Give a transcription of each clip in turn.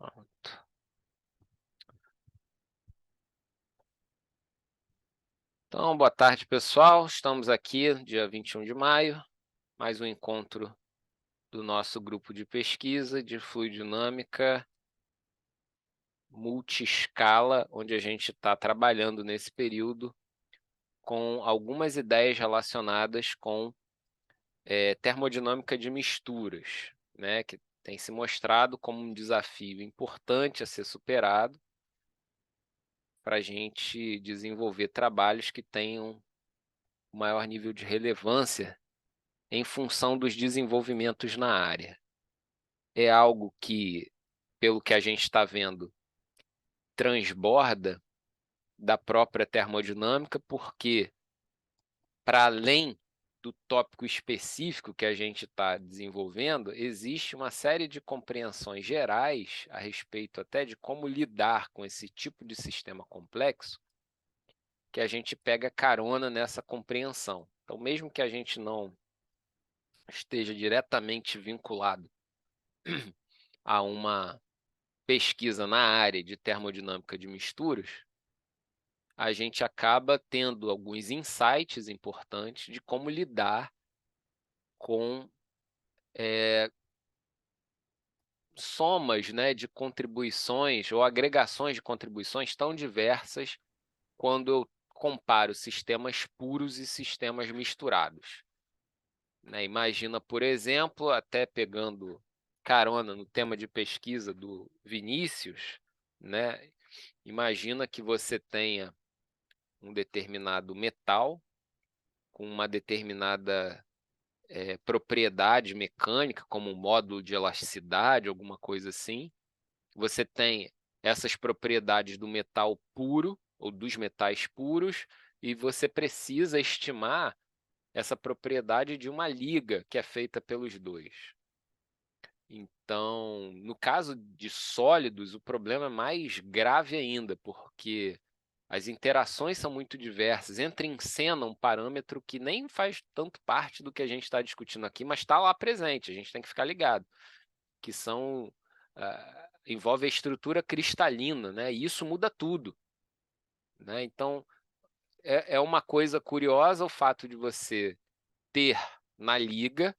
Pronto. Então, boa tarde, pessoal. Estamos aqui, dia 21 de maio, mais um encontro do nosso grupo de pesquisa de fluidodinâmica multi-escala, onde a gente está trabalhando nesse período com algumas ideias relacionadas com termodinâmica de misturas, né, que tem se mostrado como um desafio importante a ser superado para a gente desenvolver trabalhos que tenham o maior nível de relevância em função dos desenvolvimentos na área. É algo que, pelo que a gente está vendo, transborda da própria termodinâmica, porque, para além do tópico específico que a gente está desenvolvendo, existe uma série de compreensões gerais a respeito até de como lidar com esse tipo de sistema complexo, que a gente pega carona nessa compreensão. Então, mesmo que a gente não esteja diretamente vinculado a uma pesquisa na área de termodinâmica de misturas, a gente acaba tendo alguns insights importantes de como lidar com somas, né, de contribuições ou agregações de contribuições tão diversas quando eu comparo sistemas puros e sistemas misturados. Né? Imagina, por exemplo, até pegando carona no tema de pesquisa do Vinícius, né? Imagina que você tenha um determinado metal com uma determinada propriedade mecânica, como um módulo de elasticidade, alguma coisa assim. Você tem essas propriedades do metal puro, ou dos metais puros, e você precisa estimar essa propriedade de uma liga que é feita pelos dois. Então, no caso de sólidos, o problema é mais grave ainda, porque as interações são muito diversas. Entra em cena um parâmetro que nem faz tanto parte do que a gente está discutindo aqui, mas está lá presente, a gente tem que ficar ligado, que são envolve a estrutura cristalina, né? E isso muda tudo, né? Então, é uma coisa curiosa o fato de você ter na liga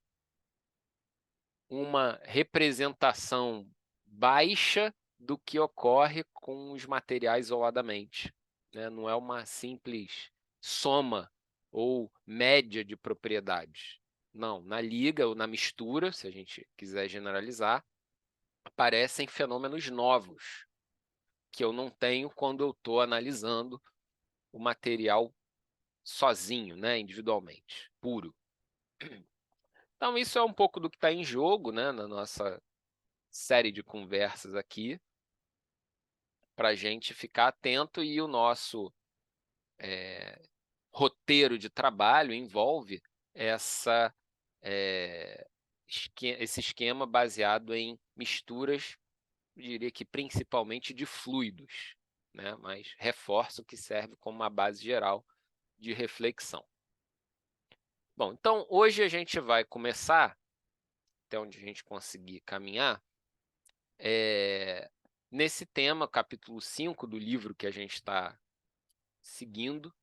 uma representação baixa do que ocorre com os materiais isoladamente, né? Não é uma simples soma ou média de propriedades. Não, na liga ou na mistura, se a gente quiser generalizar, aparecem fenômenos novos que eu não tenho quando eu estou analisando o material sozinho, né, individualmente, puro. Então, isso é um pouco do que está em jogo, né, na nossa série de conversas aqui, para a gente ficar atento, e o nosso roteiro de trabalho envolve esse esquema baseado em misturas, eu diria que principalmente de fluidos, né? Mas reforço que serve como uma base geral de reflexão. Bom, então hoje a gente vai começar, até onde a gente conseguir caminhar, nesse tema, capítulo 5 do livro que a gente está seguindo,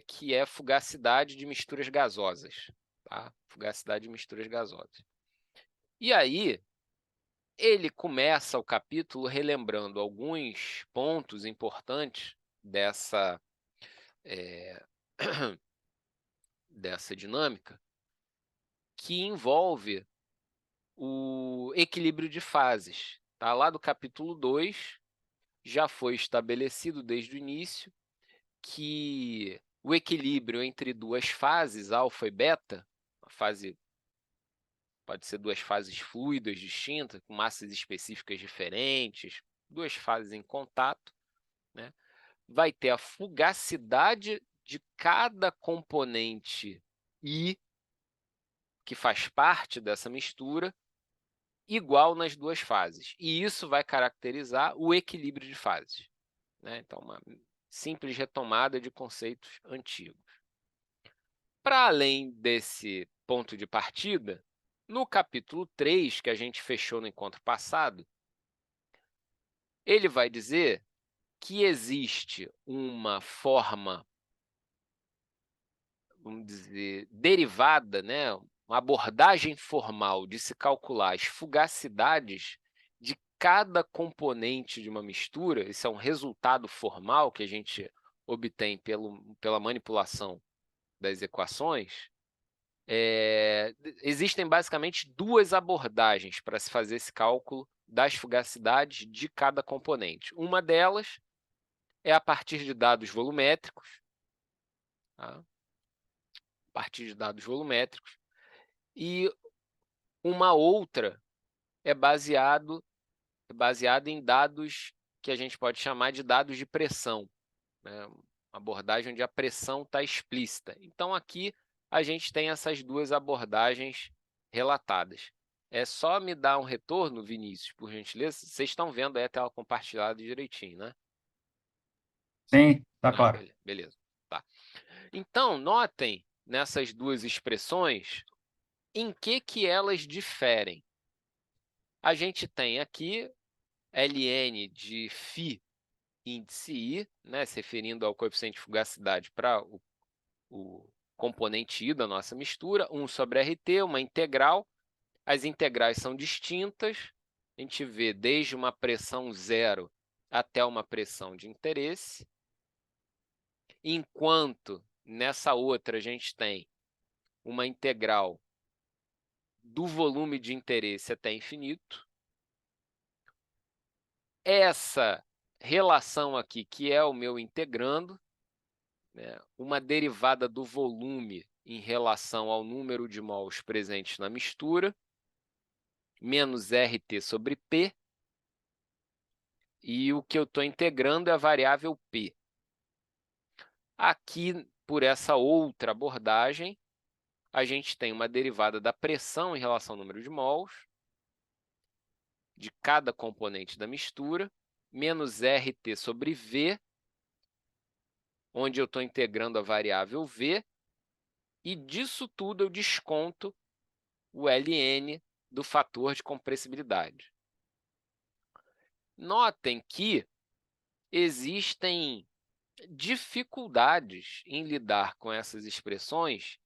que é fugacidade de misturas gasosas. Tá? Fugacidade de misturas gasosas. E aí, ele começa o capítulo relembrando alguns pontos importantes dessa dinâmica, que envolve o equilíbrio de fases. Tá? Lá do capítulo 2, já foi estabelecido desde o início que o equilíbrio entre duas fases, alfa e beta, a fase pode ser duas fases fluidas distintas, com massas específicas diferentes, duas fases em contato, né? Vai ter a fugacidade de cada componente I, que faz parte dessa mistura, igual nas duas fases. E isso vai caracterizar o equilíbrio de fases, né? Então, uma simples retomada de conceitos antigos. Para além desse ponto de partida, no capítulo 3, que a gente fechou no encontro passado, Ele vai dizer que existe uma forma, vamos dizer, derivada, né, uma abordagem formal de se calcular as fugacidades de cada componente de uma mistura. Isso é um resultado formal que a gente obtém pela manipulação das equações. Existem basicamente duas abordagens para se fazer esse cálculo das fugacidades de cada componente. Uma delas é a partir de dados volumétricos, tá? A partir de dados volumétricos, e uma outra é baseada em dados que a gente pode chamar de dados de pressão, né? Uma abordagem onde a pressão está explícita. Então, aqui a gente tem essas duas abordagens relatadas. É só me dar um retorno, Vinícius, por gentileza. Vocês estão vendo aí a tela compartilhada direitinho, né? Sim, tá claro. Beleza. Tá. Então, notem nessas duas expressões em que elas diferem. A gente tem aqui ln de φ índice I, né, se referindo ao coeficiente de fugacidade para o componente I da nossa mistura, 1 sobre RT, uma integral. As integrais são distintas, a gente vê desde uma pressão zero até uma pressão de interesse, enquanto nessa outra a gente tem uma integral do volume de interesse até infinito. Essa relação aqui, que é o meu integrando, né, uma derivada do volume em relação ao número de mols presentes na mistura, menos RT sobre P, e o que eu estou integrando é a variável P. Aqui, por essa outra abordagem, a gente tem uma derivada da pressão em relação ao número de mols de cada componente da mistura, menos RT sobre V, onde eu estou integrando a variável V, e disso tudo eu desconto o ln do fator de compressibilidade. Notem que existem dificuldades em lidar com essas expressões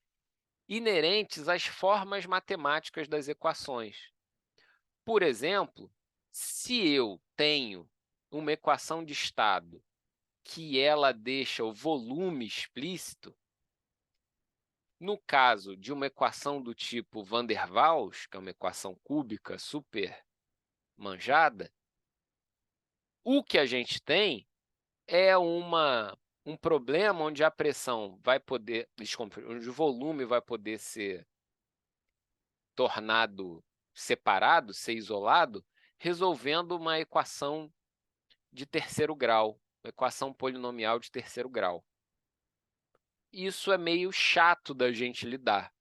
inerentes às formas matemáticas das equações. Por exemplo, se eu tenho uma equação de estado que ela deixa o volume explícito, no caso de uma equação do tipo Van der Waals, que é uma equação cúbica super manjada, o que a gente tem é um problema onde a pressão vai poder, desculpa, onde o volume vai poder ser tornado separado, ser isolado, resolvendo uma equação de terceiro grau, uma equação polinomial de terceiro grau. Isso é meio chato da gente lidar.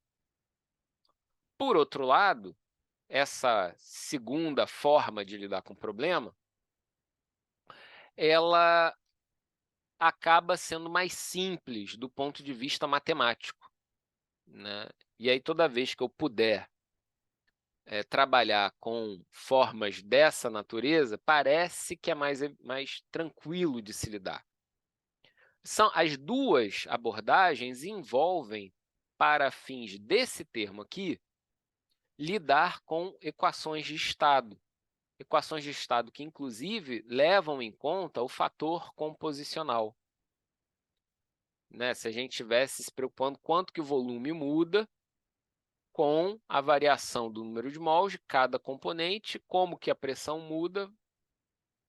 Por outro lado, essa segunda forma de lidar com o problema, ela acaba sendo mais simples do ponto de vista matemático, né? E aí, toda vez que eu puder trabalhar com formas dessa natureza, parece que é mais tranquilo de se lidar. As duas abordagens envolvem, para fins desse termo aqui, lidar com equações de estado. Equações de estado que, inclusive, levam em conta o fator composicional. Né? Se a gente estivesse se preocupando quanto que o volume muda com a variação do número de mols de cada componente, como que a pressão muda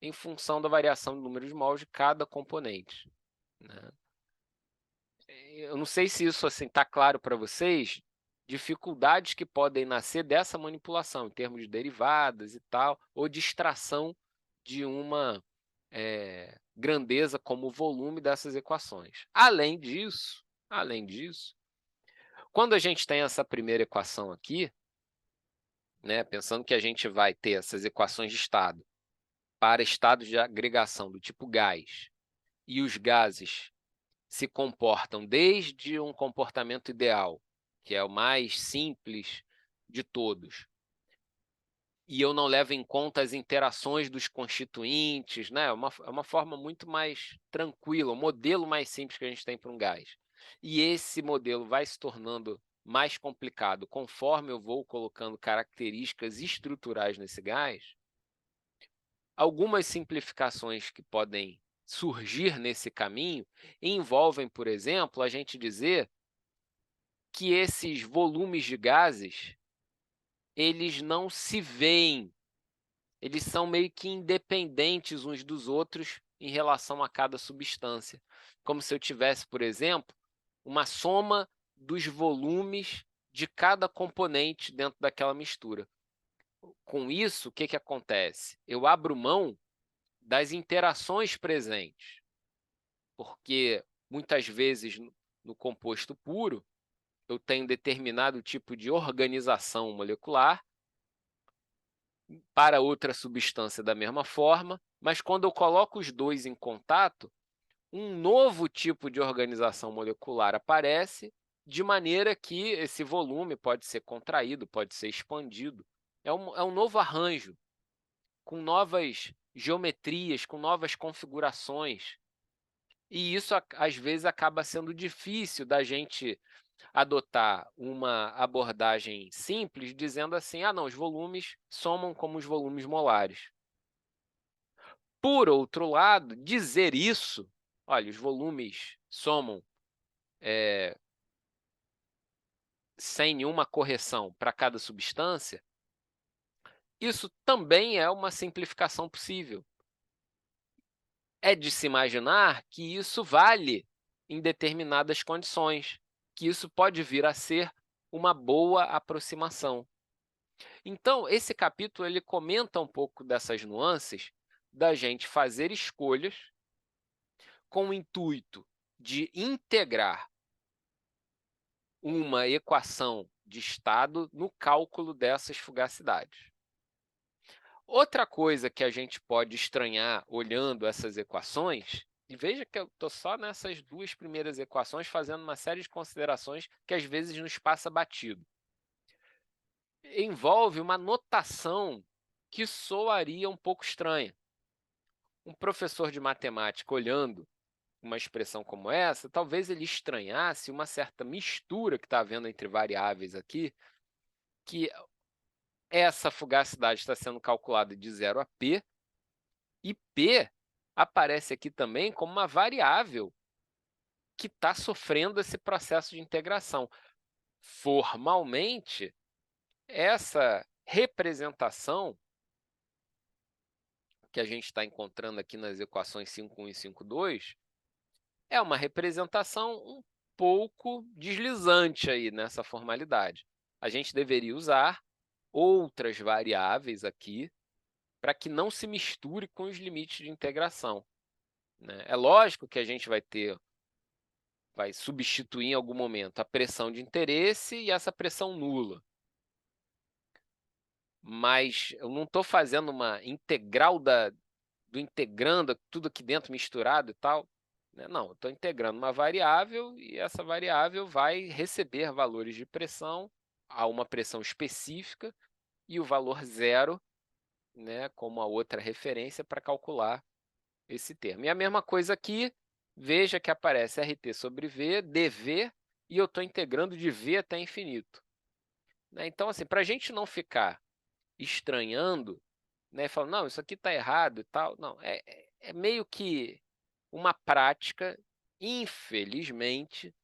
em função da variação do número de mols de cada componente, né? Eu não sei se isso está claro para vocês, dificuldades que podem nascer dessa manipulação, em termos de derivadas e tal, ou de extração de uma grandeza como o volume dessas equações. Além disso, quando a gente tem essa primeira equação aqui, né, pensando que a gente vai ter essas equações de estado para estados de agregação do tipo gás, e os gases se comportam desde um comportamento ideal, que é o mais simples de todos, e eu não levo em conta as interações dos constituintes, né? É uma forma muito mais tranquila, um modelo mais simples que a gente tem para um gás. E esse modelo vai se tornando mais complicado conforme eu vou colocando características estruturais nesse gás. Algumas simplificações que podem surgir nesse caminho envolvem, por exemplo, a gente dizer que esses volumes de gases, eles não se veem, eles são meio que independentes uns dos outros em relação a cada substância. Como se eu tivesse, por exemplo, uma soma dos volumes de cada componente dentro daquela mistura. Com isso, o que que acontece? Eu abro mão das interações presentes, porque muitas vezes no composto puro eu tenho determinado tipo de organização molecular, para outra substância da mesma forma, mas quando eu coloco os dois em contato, um novo tipo de organização molecular aparece, de maneira que esse volume pode ser contraído, pode ser expandido. É um novo arranjo, com novas geometrias, com novas configurações. E isso, às vezes, acaba sendo difícil da gente adotar uma abordagem simples, dizendo assim: ah, não, os volumes somam como os volumes molares. Por outro lado, dizer isso, olha, os volumes somam sem nenhuma correção para cada substância, isso também é uma simplificação possível. É de se imaginar que isso vale em determinadas condições, que isso pode vir a ser uma boa aproximação. Então, esse capítulo ele comenta um pouco dessas nuances da gente fazer escolhas com o intuito de integrar uma equação de estado no cálculo dessas fugacidades. Outra coisa que a gente pode estranhar olhando essas equações, e veja que eu estou só nessas duas primeiras equações fazendo uma série de considerações que às vezes nos passa batido. Envolve uma notação que soaria um pouco estranha. Um professor de matemática olhando uma expressão como essa, talvez ele estranhasse uma certa mistura que está havendo entre variáveis aqui, que essa fugacidade está sendo calculada de 0 a p, e p aparece aqui também como uma variável que está sofrendo esse processo de integração. Formalmente, essa representação que a gente está encontrando aqui nas equações 5.1 e 5.2 é uma representação um pouco deslizante aí nessa formalidade. A gente deveria usar outras variáveis aqui para que não se misture com os limites de integração, né? É lógico que a gente vai substituir em algum momento a pressão de interesse e essa pressão nula. Mas eu não estou fazendo uma integral do integrando tudo aqui dentro misturado e tal, né? Não, eu estou integrando uma variável e essa variável vai receber valores de pressão a uma pressão específica e o valor zero, né, como a outra referência para calcular esse termo. E a mesma coisa aqui, veja que aparece RT sobre V, dV, e eu estou integrando de V até infinito, né? Então, assim, para a gente não ficar estranhando, né, falando, não, isso aqui está errado e tal, não, é meio que uma prática, infelizmente,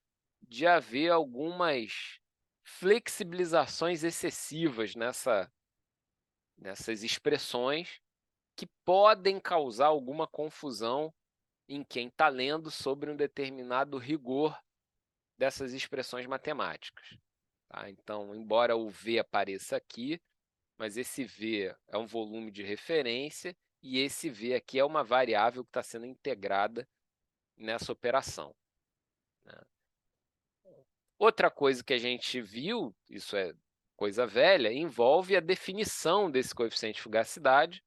de haver algumas flexibilizações excessivas nessas expressões que podem causar alguma confusão em quem está lendo sobre um determinado rigor dessas expressões matemáticas, tá? Então, embora o V apareça aqui, mas esse V é um volume de referência e esse V aqui é uma variável que está sendo integrada nessa operação, né? Outra coisa que a gente viu, isso é coisa velha, envolve a definição desse coeficiente de fugacidade,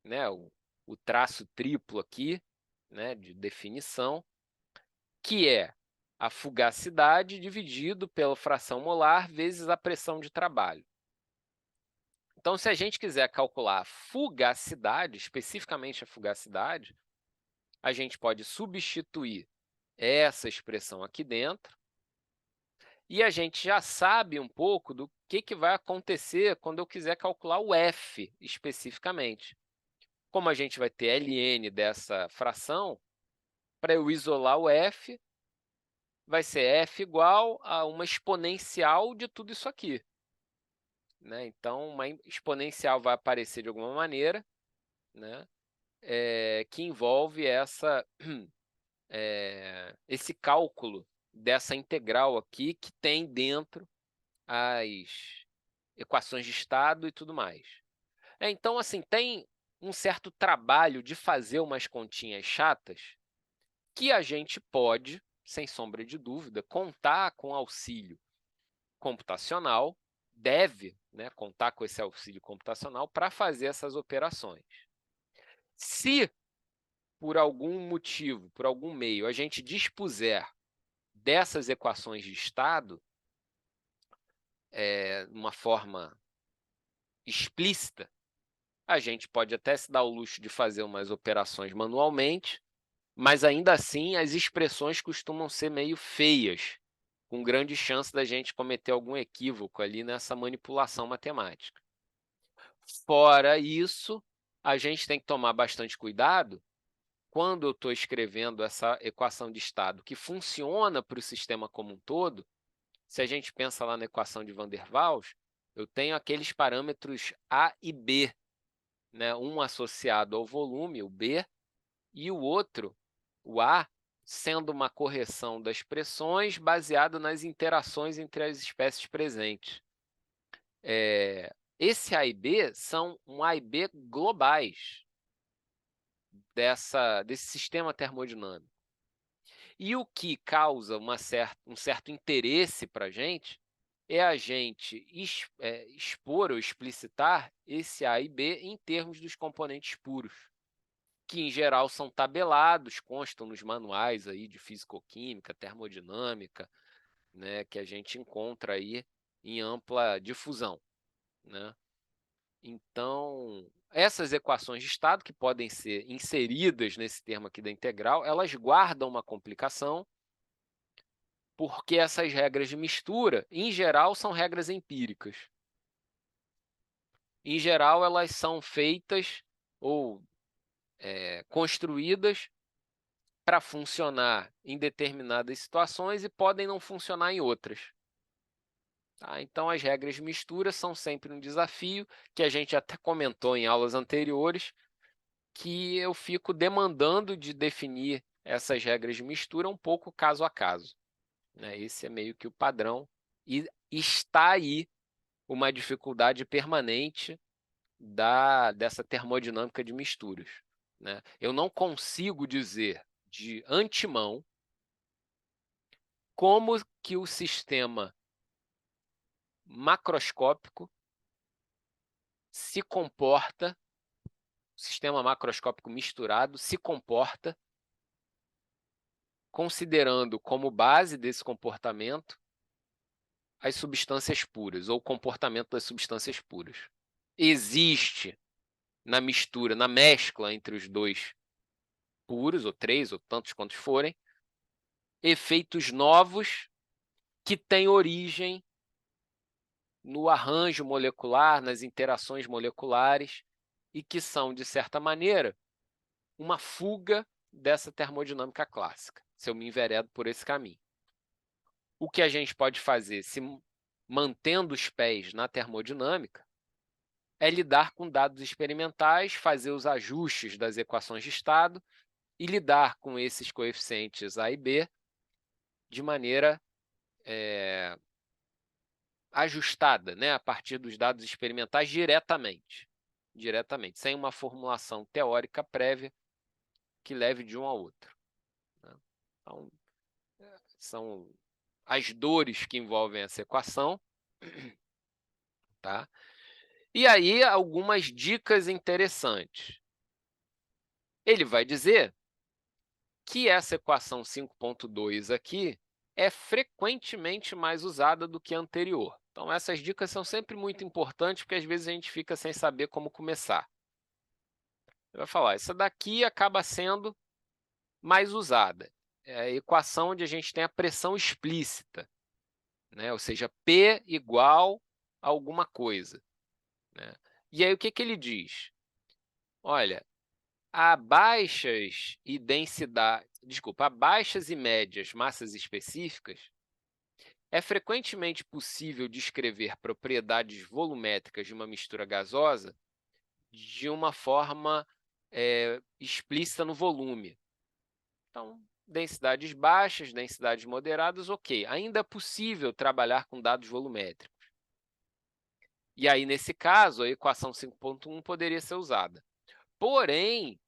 né? O traço triplo aqui, né, de definição, que é a fugacidade dividido pela fração molar vezes a pressão de trabalho. Então, se a gente quiser calcular a fugacidade, especificamente a fugacidade, a gente pode substituir essa expressão aqui dentro, e a gente já sabe um pouco do que vai acontecer quando eu quiser calcular o f especificamente. Como a gente vai ter ln dessa fração, para eu isolar o f, vai ser f igual a uma exponencial de tudo isso aqui, né? Então, uma exponencial vai aparecer de alguma maneira, né? Que envolve esse cálculo dessa integral aqui que tem dentro as equações de estado e tudo mais. Então, assim, tem um certo trabalho de fazer umas continhas chatas que a gente pode, sem sombra de dúvida, contar com auxílio computacional, deve, né, contar com esse auxílio computacional para fazer essas operações. Se, por algum motivo, por algum meio, a gente dispuser dessas equações de estado, numa forma explícita, a gente pode até se dar o luxo de fazer umas operações manualmente, mas ainda assim as expressões costumam ser meio feias, com grande chance da gente cometer algum equívoco ali nessa manipulação matemática. Fora isso, a gente tem que tomar bastante cuidado quando eu estou escrevendo essa equação de estado que funciona para o sistema como um todo. Se a gente pensa lá na equação de Van der Waals, eu tenho aqueles parâmetros A e B, né? Um associado ao volume, o B, e o outro, o A, sendo uma correção das pressões baseada nas interações entre as espécies presentes. Esse A e B são um A e B globais desse sistema termodinâmico. E o que causa um certo interesse para a gente é a gente expor ou explicitar esse A e B em termos dos componentes puros, que em geral são tabelados, constam nos manuais aí de fisicoquímica, termodinâmica, né, que a gente encontra aí em ampla difusão, né? Então, essas equações de estado que podem ser inseridas nesse termo aqui da integral, elas guardam uma complicação, porque essas regras de mistura, em geral, são regras empíricas. Em geral, elas são feitas ou construídas para funcionar em determinadas situações e podem não funcionar em outras. Tá? Então, as regras de mistura são sempre um desafio, que a gente até comentou em aulas anteriores, que eu fico demandando de definir essas regras de mistura um pouco caso a caso, né? Esse é meio que o padrão, e está aí uma dificuldade permanente dessa termodinâmica de misturas, né? Eu não consigo dizer de antemão como que o sistema macroscópico se comporta, o sistema macroscópico misturado se comporta, considerando como base desse comportamento as substâncias puras, ou o comportamento das substâncias puras. Existe na mistura, na mescla entre os dois puros, ou três, ou tantos quantos forem, efeitos novos que têm origem no arranjo molecular, nas interações moleculares, e que são, de certa maneira, uma fuga dessa termodinâmica clássica, se eu me enveredo por esse caminho. O que a gente pode fazer, se mantendo os pés na termodinâmica, é lidar com dados experimentais, fazer os ajustes das equações de estado e lidar com esses coeficientes A e B de maneira ajustada, né, a partir dos dados experimentais diretamente, sem uma formulação teórica prévia que leve de um a outro, né? Então, são as dores que envolvem essa equação, tá? E aí, algumas dicas interessantes. Ele vai dizer que essa equação 5.2 aqui é frequentemente mais usada do que a anterior. Então, essas dicas são sempre muito importantes, porque às vezes a gente fica sem saber como começar. Você vai falar, essa daqui acaba sendo mais usada. É a equação onde a gente tem a pressão explícita, né? Ou seja, P igual a alguma coisa, né? E aí o que ele diz? Olha, a baixas e a baixas e médias massas específicas, é frequentemente possível descrever propriedades volumétricas de uma mistura gasosa de uma forma explícita no volume. Então, densidades baixas, densidades moderadas, ok. Ainda é possível trabalhar com dados volumétricos. E aí, nesse caso, a equação 5.1 poderia ser usada. Porém,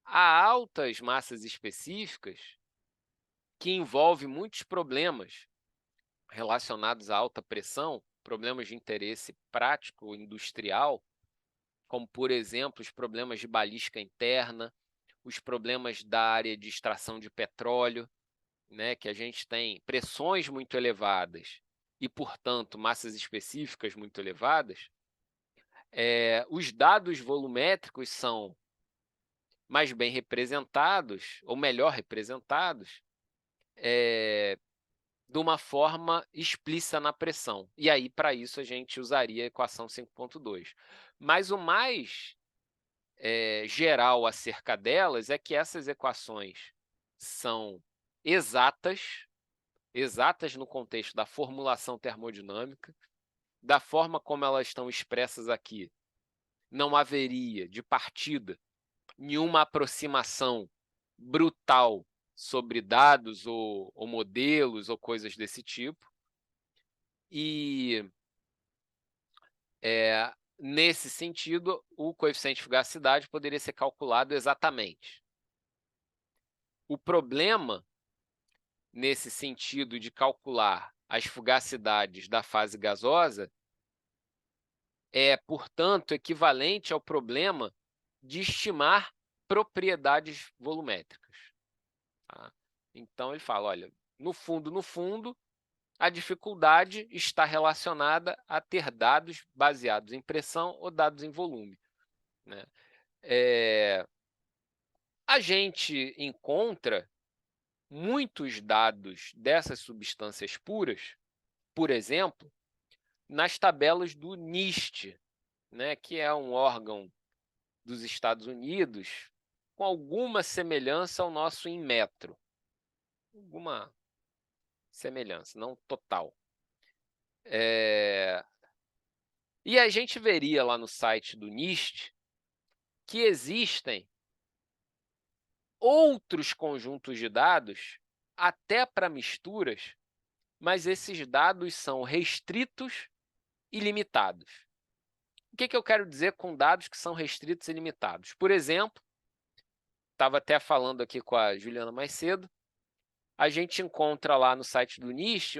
há altas massas específicas que envolvem muitos problemas relacionados à alta pressão, problemas de interesse prático industrial, como, por exemplo, os problemas de balística interna, os problemas da área de extração de petróleo, né, que a gente tem pressões muito elevadas e, portanto, massas específicas muito elevadas. Os dados volumétricos são mais bem representados, ou melhor representados, de uma forma explícita na pressão. E aí, para isso, a gente usaria a equação 5.2. Mas o mais geral acerca delas é que essas equações são exatas no contexto da formulação termodinâmica, da forma como elas estão expressas aqui. Não haveria, de partida, nenhuma aproximação brutal sobre dados ou modelos ou coisas desse tipo. E, nesse sentido, o coeficiente de fugacidade poderia ser calculado exatamente. O problema, nesse sentido de calcular as fugacidades da fase gasosa, é, portanto, equivalente ao problema de estimar propriedades volumétricas. Tá? Então, ele fala, olha, no fundo, a dificuldade está relacionada a ter dados baseados em pressão ou dados em volume, né? A gente encontra muitos dados dessas substâncias puras, por exemplo, nas tabelas do NIST, né, que é um órgão dos Estados Unidos com alguma semelhança ao nosso Inmetro. Alguma semelhança, não total. E a gente veria lá no site do NIST que existem outros conjuntos de dados, até para misturas, mas esses dados são restritos e limitados. O que eu quero dizer com dados que são restritos e limitados? Por exemplo, estava até falando aqui com a Juliana mais cedo, a gente encontra lá no site do NIST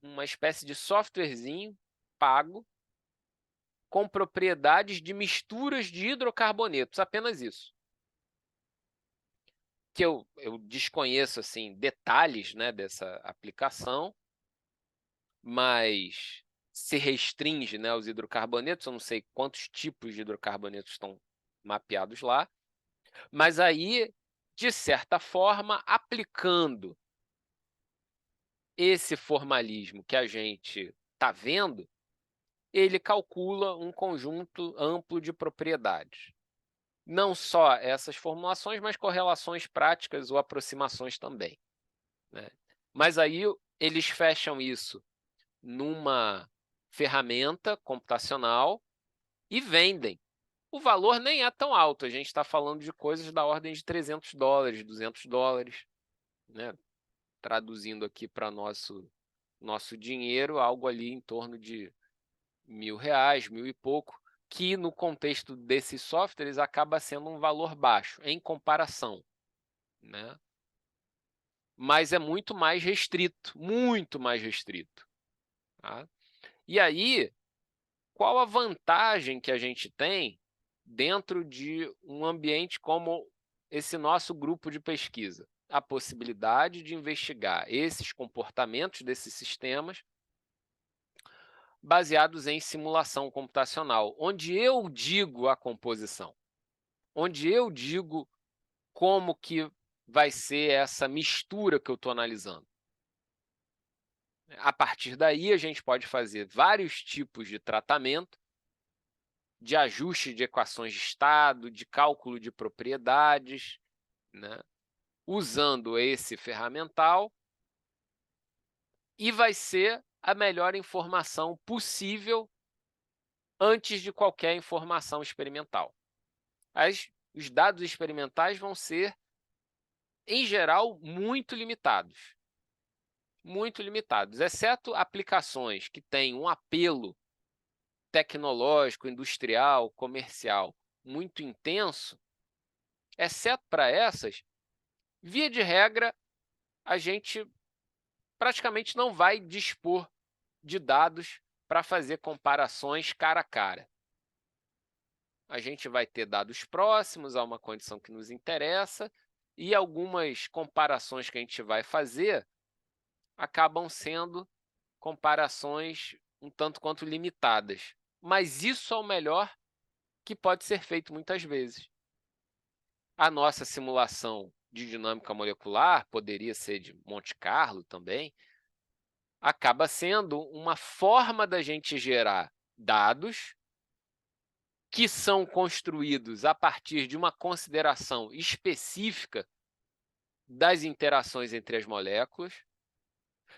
uma espécie de softwarezinho pago com propriedades de misturas de hidrocarbonetos, apenas isso. Que eu desconheço assim, detalhes, né, dessa aplicação, mas se restringe, né, aos hidrocarbonetos, eu não sei quantos tipos de hidrocarbonetos estão mapeados lá, mas aí, de certa forma, aplicando esse formalismo que a gente está vendo, ele calcula um conjunto amplo de propriedades. Não só essas formulações, mas correlações práticas ou aproximações também, né? Mas aí eles fecham isso numa ferramenta computacional e vendem. O valor nem é tão alto, a gente está falando de coisas da ordem de $300, $200, né? Traduzindo aqui para nosso dinheiro, algo ali em torno de R$ 1.000, 1.000 e pouco, que no contexto desses softwares acaba sendo um valor baixo em comparação, né? Mas é muito mais restrito, muito mais restrito. Tá? E aí, qual a vantagem que a gente tem dentro de um ambiente como esse nosso grupo de pesquisa? A possibilidade de investigar esses comportamentos desses sistemas baseados em simulação computacional, onde eu digo a composição, onde eu digo como que vai ser essa mistura que eu estou analisando. A partir daí, a gente pode fazer vários tipos de tratamento, de ajuste de equações de estado, de cálculo de propriedades, né, usando esse ferramental, e vai ser a melhor informação possível antes de qualquer informação experimental. Os dados experimentais vão ser, em geral, muito limitados, exceto aplicações que têm um apelo tecnológico, industrial, comercial muito intenso. Exceto para essas, via de regra, a gente praticamente não vai dispor de dados para fazer comparações cara a cara. A gente vai ter dados próximos a uma condição que nos interessa e algumas comparações que a gente vai fazer acabam sendo comparações um tanto quanto limitadas. Mas isso é o melhor que pode ser feito muitas vezes. A nossa simulação de dinâmica molecular, poderia ser de Monte Carlo também, acaba sendo uma forma da gente gerar dados que são construídos a partir de uma consideração específica das interações entre as moléculas.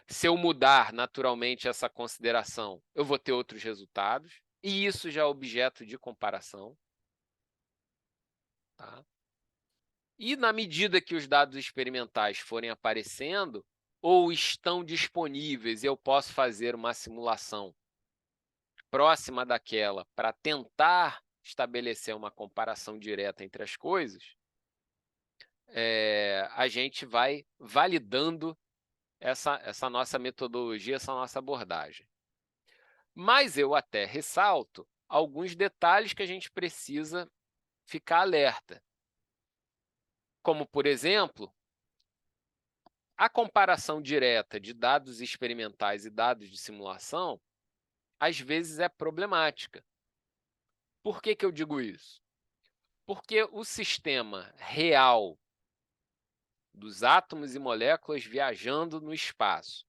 Se eu mudar naturalmente essa consideração, eu vou ter outros resultados, e isso já é objeto de comparação. Tá? E na medida que os dados experimentais forem aparecendo, ou estão disponíveis, eu posso fazer uma simulação próxima daquela para tentar estabelecer uma comparação direta entre as coisas, a gente vai validando essa nossa metodologia, essa nossa abordagem. Mas eu até ressalto alguns detalhes que a gente precisa ficar alerta. Como, por exemplo, a comparação direta de dados experimentais e dados de simulação, às vezes é problemática. Por que eu digo isso? Porque o sistema real dos átomos e moléculas viajando no espaço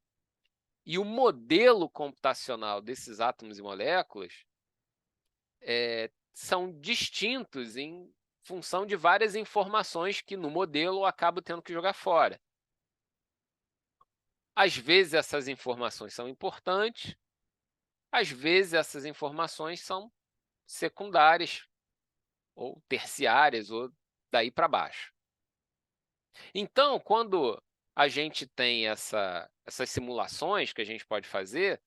e o modelo computacional desses átomos e moléculas são distintos em função de várias informações que no modelo eu acabo tendo que jogar fora. Às vezes essas informações são importantes, às vezes essas informações são secundárias ou terciárias ou daí para baixo. Então, quando a gente tem essas simulações que a gente pode fazer,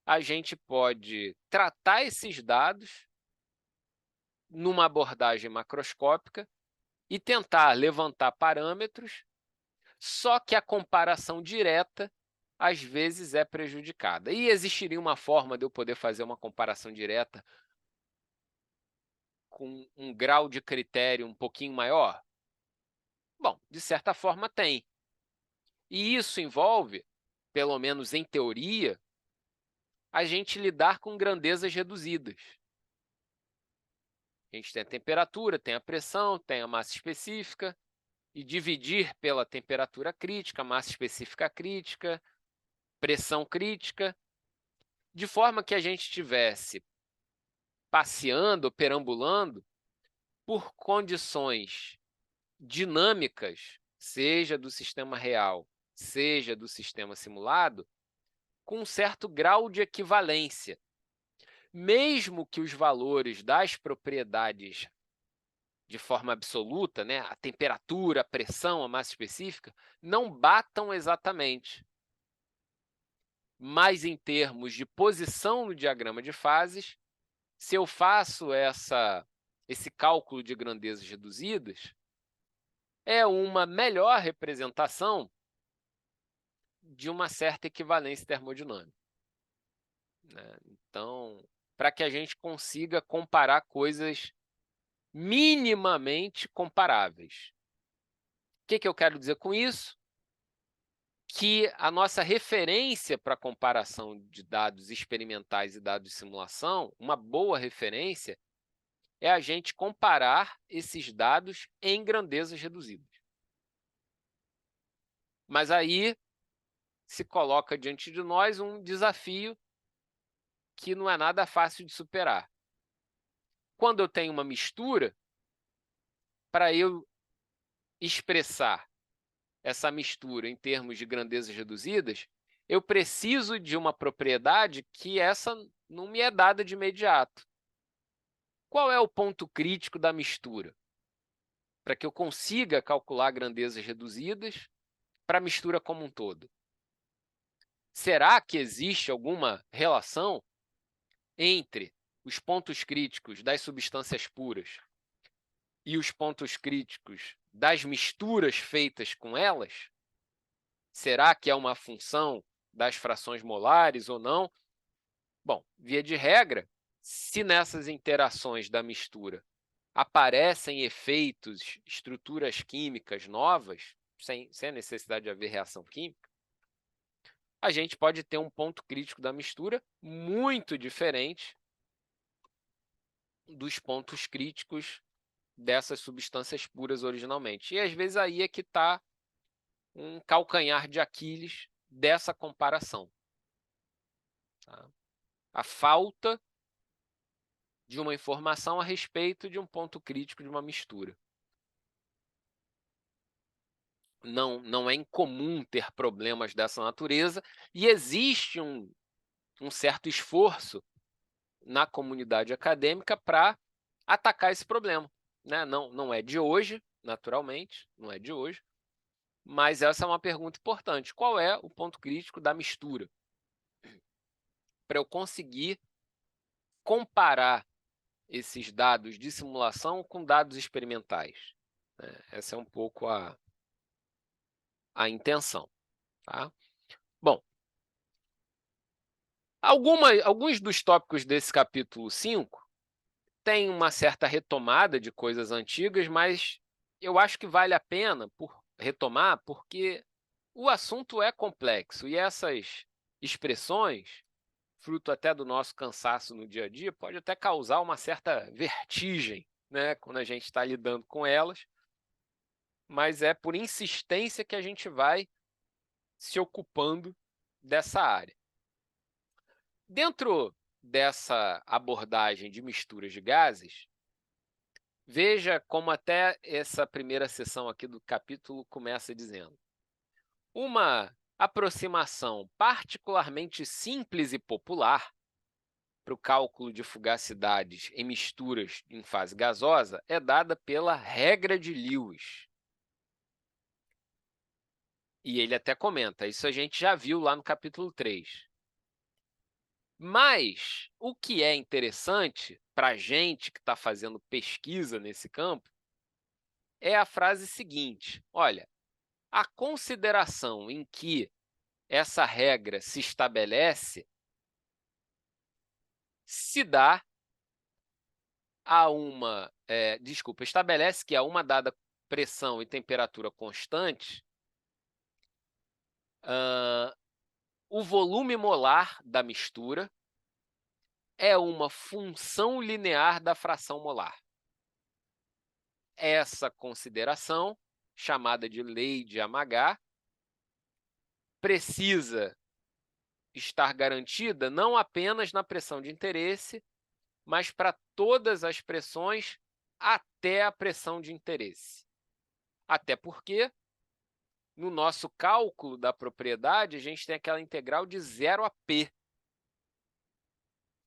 a gente pode tratar esses dados numa abordagem macroscópica e tentar levantar parâmetros, só que a comparação direta, às vezes, é prejudicada. E existiria uma forma de eu poder fazer uma comparação direta com um grau de critério um pouquinho maior? Bom, de certa forma tem. E isso envolve, pelo menos em teoria, a gente lidar com grandezas reduzidas. A gente tem a temperatura, tem a pressão, tem a massa específica, e dividir pela temperatura crítica, massa específica crítica, pressão crítica, de forma que a gente estivesse passeando, perambulando por condições dinâmicas, seja do sistema real, seja do sistema simulado, com um certo grau de equivalência. Mesmo que os valores das propriedades de forma absoluta, né, a temperatura, a pressão, a massa específica, não batam exatamente. Mas em termos de posição no diagrama de fases, se eu faço esse cálculo de grandezas reduzidas, é uma melhor representação de uma certa equivalência termodinâmica, né? Então, para que a gente consiga comparar coisas minimamente comparáveis. O que eu quero dizer com isso? que a nossa referência para comparação de dados experimentais e dados de simulação, uma boa referência, é a gente comparar esses dados em grandezas reduzidas. Mas aí se coloca diante de nós um desafio que não é nada fácil de superar. Quando eu tenho uma mistura, para eu expressar essa mistura em termos de grandezas reduzidas, eu preciso de uma propriedade que essa não me é dada de imediato. Qual é o ponto crítico da mistura? Para que eu consiga calcular grandezas reduzidas para a mistura como um todo. Será que existe alguma relação entre os pontos críticos das substâncias puras e os pontos críticos das misturas feitas com elas? Será que é uma função das frações molares ou não? Bom, via de regra, se nessas interações da mistura aparecem efeitos, estruturas químicas novas, sem a necessidade de haver reação química, a gente pode ter um ponto crítico da mistura muito diferente dos pontos críticos dessas substâncias puras originalmente. E às vezes aí é que está um calcanhar de Aquiles dessa comparação. Tá? A falta de uma informação a respeito de um ponto crítico de uma mistura. Não é incomum ter problemas dessa natureza e existe um certo esforço na comunidade acadêmica para atacar esse problema. Né? Não é de hoje, naturalmente, não é de hoje, mas essa é uma pergunta importante. Qual é o ponto crítico da mistura? Para eu conseguir comparar esses dados de simulação com dados experimentais. Essa é um pouco a intenção. Tá? Bom, alguns dos tópicos desse capítulo 5 têm uma certa retomada de coisas antigas, mas eu acho que vale a pena retomar, porque o assunto é complexo e essas expressões, fruto até do nosso cansaço no dia a dia, pode até causar uma certa vertigem, né, quando a gente está lidando com elas, mas é por insistência que a gente vai se ocupando dessa área. Dentro dessa abordagem de misturas de gases, veja como até essa primeira seção aqui do capítulo começa dizendo: uma aproximação particularmente simples e popular para o cálculo de fugacidades em misturas em fase gasosa é dada pela regra de Lewis. E ele até comenta, isso a gente já viu lá no capítulo 3. Mas o que é interessante para a gente que está fazendo pesquisa nesse campo é a frase seguinte: olha, a consideração em que essa regra se estabelece se dá a uma, estabelece que a uma dada pressão e temperatura constante, o volume molar da mistura é uma função linear da fração molar. Essa consideração, chamada de lei de Amagat, precisa estar garantida não apenas na pressão de interesse, mas para todas as pressões até a pressão de interesse. Até porque, no nosso cálculo da propriedade, a gente tem aquela integral de 0 a P.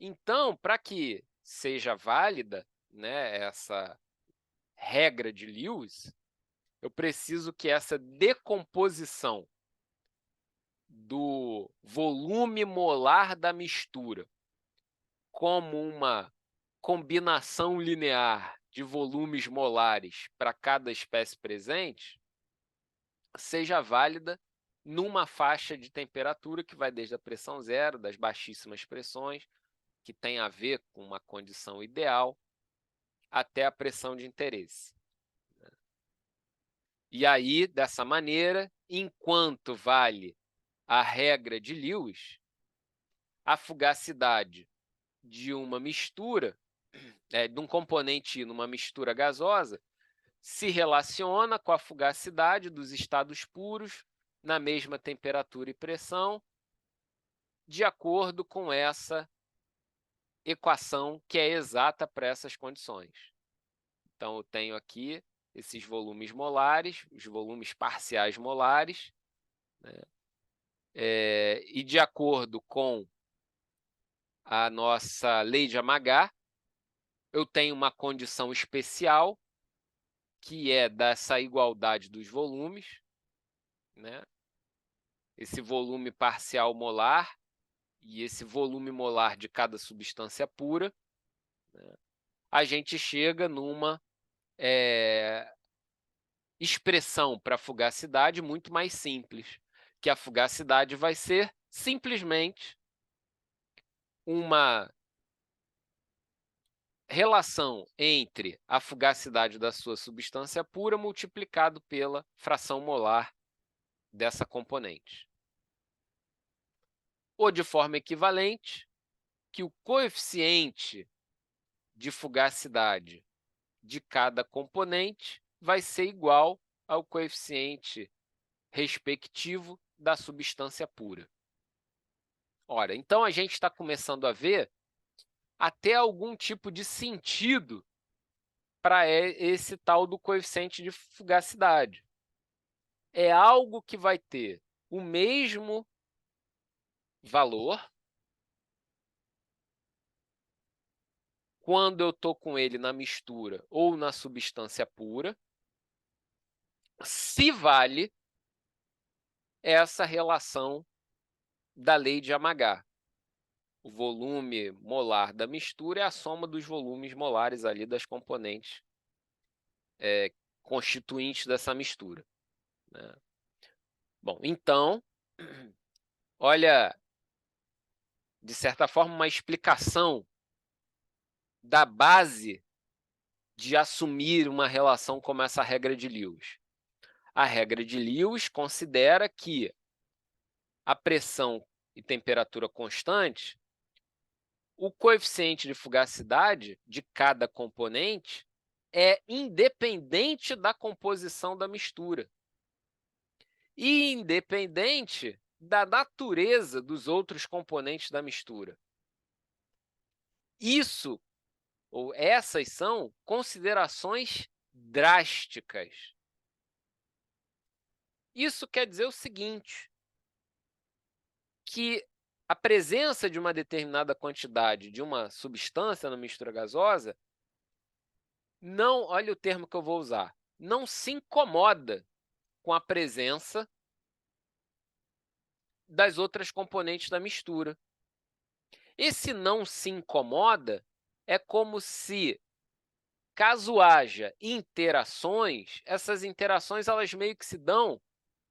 Então, para que seja válida, né, essa regra de Lewis, eu preciso que essa decomposição do volume molar da mistura como uma combinação linear de volumes molares para cada espécie presente seja válida numa faixa de temperatura que vai desde a pressão zero, das baixíssimas pressões, que tem a ver com uma condição ideal, até a pressão de interesse. E aí, dessa maneira, enquanto vale a regra de Lewis, a fugacidade de uma mistura, de um componente numa mistura gasosa, se relaciona com a fugacidade dos estados puros na mesma temperatura e pressão, de acordo com essa equação que é exata para essas condições. Então, eu tenho aqui esses volumes molares, os volumes parciais molares, né? E de acordo com a nossa lei de Amagat, eu tenho uma condição especial, que é dessa igualdade dos volumes, né? Esse volume parcial molar e esse volume molar de cada substância pura, né? A gente chega numa expressão para a fugacidade muito mais simples, que a fugacidade vai ser simplesmente uma relação entre a fugacidade da sua substância pura multiplicado pela fração molar dessa componente. Ou de forma equivalente, que o coeficiente de fugacidade de cada componente vai ser igual ao coeficiente respectivo da substância pura. Ora, então a gente está começando a ver até algum tipo de sentido para esse tal do coeficiente de fugacidade. É algo que vai ter o mesmo valor quando eu estou com ele na mistura ou na substância pura, se vale essa relação da lei de Amagat. O volume molar da mistura é a soma dos volumes molares ali das componentes constituintes dessa mistura, né? Bom, então, olha, de certa forma, uma explicação da base de assumir uma relação como essa regra de Lewis. A regra de Lewis considera que a pressão e temperatura constantes, o coeficiente de fugacidade de cada componente é independente da composição da mistura e independente da natureza dos outros componentes da mistura. Isso, ou essas são considerações drásticas. Isso quer dizer o seguinte, que a presença de uma determinada quantidade de uma substância na mistura gasosa não, olha o termo que eu vou usar, não se incomoda com a presença das outras componentes da mistura. Esse não se incomoda é como se, caso haja interações, essas interações elas meio que se dão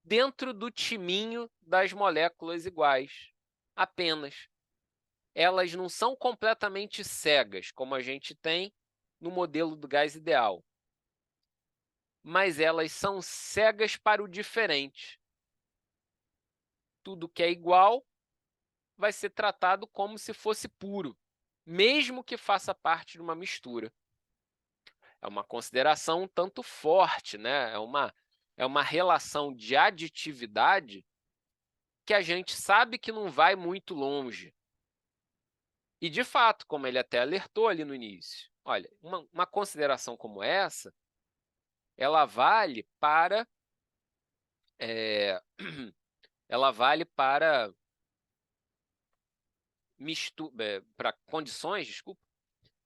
dentro do timinho das moléculas iguais, apenas. Elas não são completamente cegas, como a gente tem no modelo do gás ideal, mas elas são cegas para o diferente. Tudo que é igual vai ser tratado como se fosse puro, mesmo que faça parte de uma mistura. É uma consideração um tanto forte, né? É uma relação de aditividade que a gente sabe que não vai muito longe. E, de fato, como ele até alertou ali no início, olha, uma consideração como essa, ela vale para ela vale para condições, desculpa,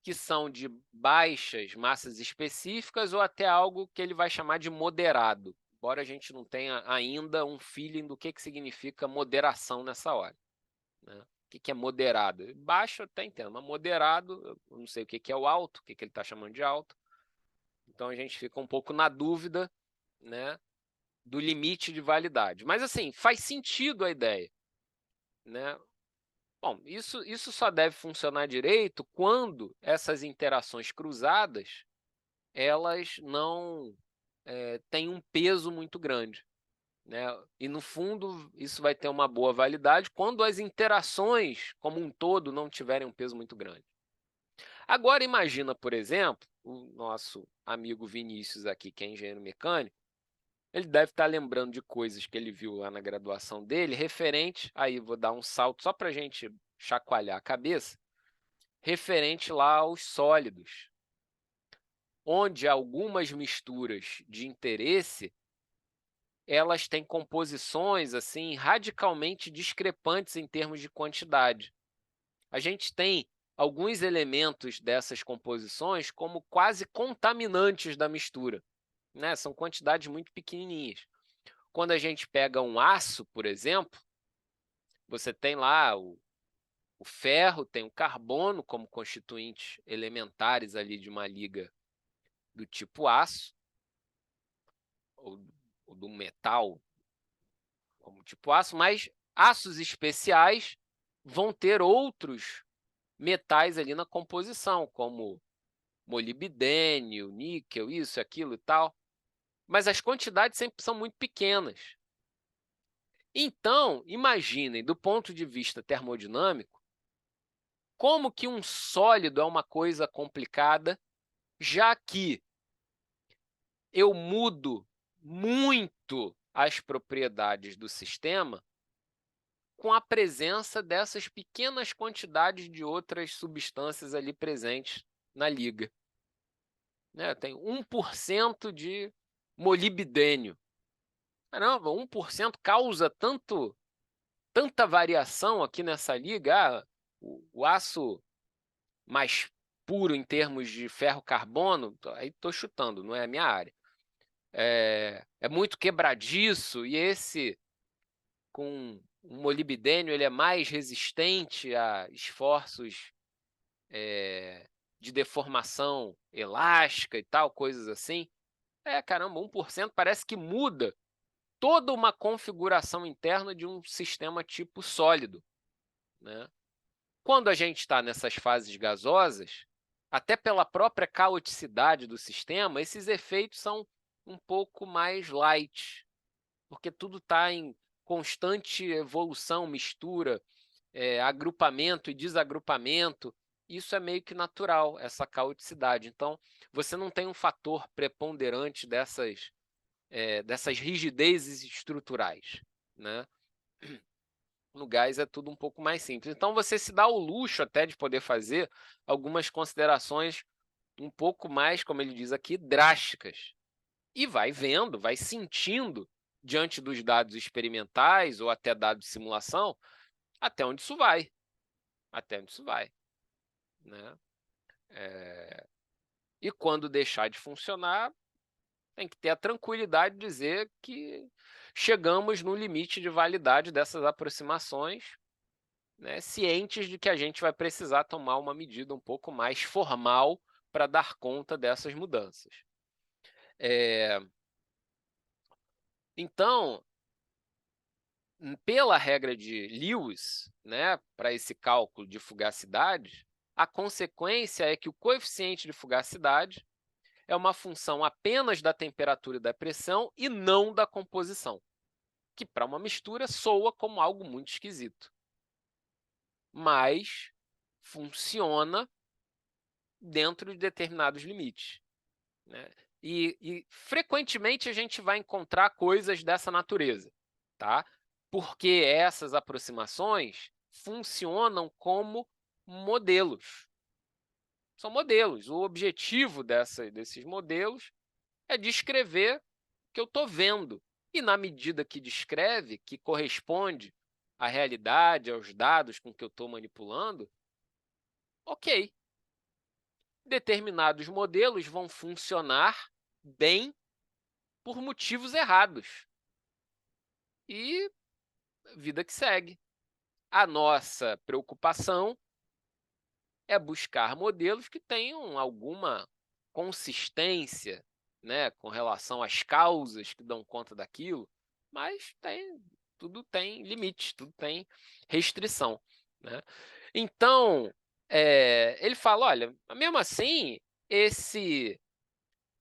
que são de baixas massas específicas ou até algo que ele vai chamar de moderado, embora a gente não tenha ainda um feeling do que significa moderação nessa hora, né? O que é moderado? Baixo eu até entendo, mas moderado, eu não sei o que é o alto, o que ele está chamando de alto. Então a gente fica um pouco na dúvida, né, do limite de validade. Mas assim, faz sentido a ideia, né? Bom, isso só deve funcionar direito quando essas interações cruzadas elas não têm um peso muito grande. né? E, no fundo, isso vai ter uma boa validade quando as interações, como um todo, não tiverem um peso muito grande. Agora, imagina, por exemplo, o nosso amigo Vinícius aqui, que é engenheiro mecânico, ele deve estar lembrando de coisas que ele viu lá na graduação dele, referente, aí vou dar um salto só para a gente chacoalhar a cabeça, referente lá aos sólidos, onde algumas misturas de interesse, elas têm composições assim radicalmente discrepantes em termos de quantidade. A gente tem alguns elementos dessas composições como quase contaminantes da mistura, né? São quantidades muito pequenininhas. Quando a gente pega um aço, por exemplo, você tem lá o ferro, tem o carbono como constituintes elementares ali de uma liga do tipo aço, ou do metal como tipo aço, mas aços especiais vão ter outros metais ali na composição, como molibdênio, níquel, isso, aquilo e tal. Mas as quantidades sempre são muito pequenas. Então, imaginem, do ponto de vista termodinâmico, como que um sólido é uma coisa complicada, já que eu mudo muito as propriedades do sistema com a presença dessas pequenas quantidades de outras substâncias ali presentes na liga. Né? Tem 1% de molibdênio. Caramba, 1% causa tanta variação aqui nessa liga. Ah, o aço mais puro em termos de ferro-carbono, aí estou chutando, não é a minha área. É muito quebradiço, e esse com o molibdênio ele é mais resistente a esforços de deformação elástica e tal, coisas assim. Caramba, 1% parece que muda toda uma configuração interna de um sistema tipo sólido, né? Quando a gente está nessas fases gasosas, até pela própria caoticidade do sistema, esses efeitos são um pouco mais light, porque tudo está em constante evolução, mistura, agrupamento e desagrupamento. Isso é meio que natural, essa caoticidade. Então, você não tem um fator preponderante dessas rigidezes estruturais, né? No gás é tudo um pouco mais simples. Então, você se dá o luxo até de poder fazer algumas considerações um pouco mais, como ele diz aqui, drásticas. E vai vendo, vai sentindo, diante dos dados experimentais ou até dados de simulação, até onde isso vai. Até onde isso vai. Né? E quando deixar de funcionar, tem que ter a tranquilidade de dizer que chegamos no limite de validade dessas aproximações, né, cientes de que a gente vai precisar tomar uma medida um pouco mais formal para dar conta dessas mudanças. Então, pela regra de Lewis, né, para esse cálculo de fugacidade, a consequência é que o coeficiente de fugacidade é uma função apenas da temperatura e da pressão e não da composição, que para uma mistura soa como algo muito esquisito. Mas funciona dentro de determinados limites. Né? E frequentemente a gente vai encontrar coisas dessa natureza, tá? Porque essas aproximações funcionam como modelos. São modelos. O objetivo desses modelos é descrever o que eu estou vendo. E na medida que descreve, que corresponde à realidade, aos dados com que eu estou manipulando, ok. Determinados modelos vão funcionar bem por motivos errados. E vida que segue. A nossa preocupação é buscar modelos que tenham alguma consistência, né, com relação às causas que dão conta daquilo, mas tudo tem limite, tudo tem restrição. Né? Então, ele fala, olha, mesmo assim,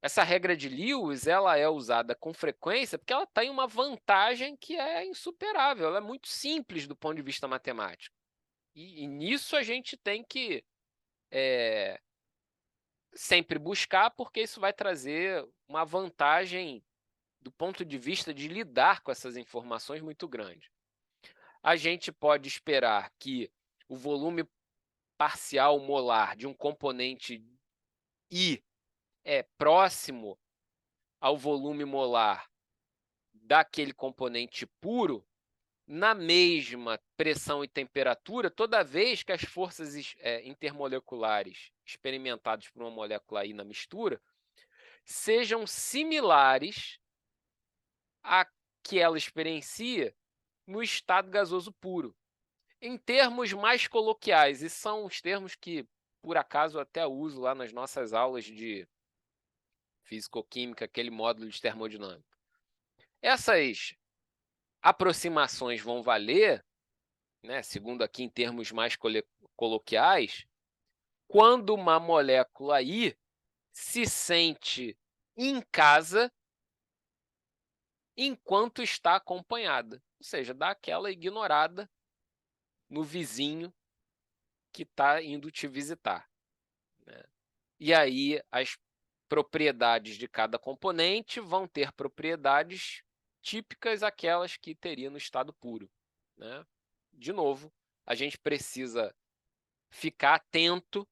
Essa regra de Lewis, ela é usada com frequência porque ela tem uma vantagem que é insuperável, ela é muito simples do ponto de vista matemático. E nisso a gente tem que sempre buscar, porque isso vai trazer uma vantagem do ponto de vista de lidar com essas informações muito grande. A gente pode esperar que o volume parcial molar de um componente I é próximo ao volume molar daquele componente puro, na mesma pressão e temperatura, toda vez que as forças intermoleculares experimentadas por uma molécula I na mistura sejam similares à que ela experiencia no estado gasoso puro. Em termos mais coloquiais, e são os termos que, por acaso, eu até uso lá nas nossas aulas de físico-química, aquele módulo de termodinâmica. Essas aproximações vão valer, né, segundo aqui em termos mais coloquiais, quando uma molécula I se sente em casa enquanto está acompanhada, ou seja, dá aquela ignorada no vizinho que está indo te visitar, né? E aí as propriedades de cada componente vão ter propriedades típicas aquelas que teria no estado puro, né? De novo, a gente precisa ficar atento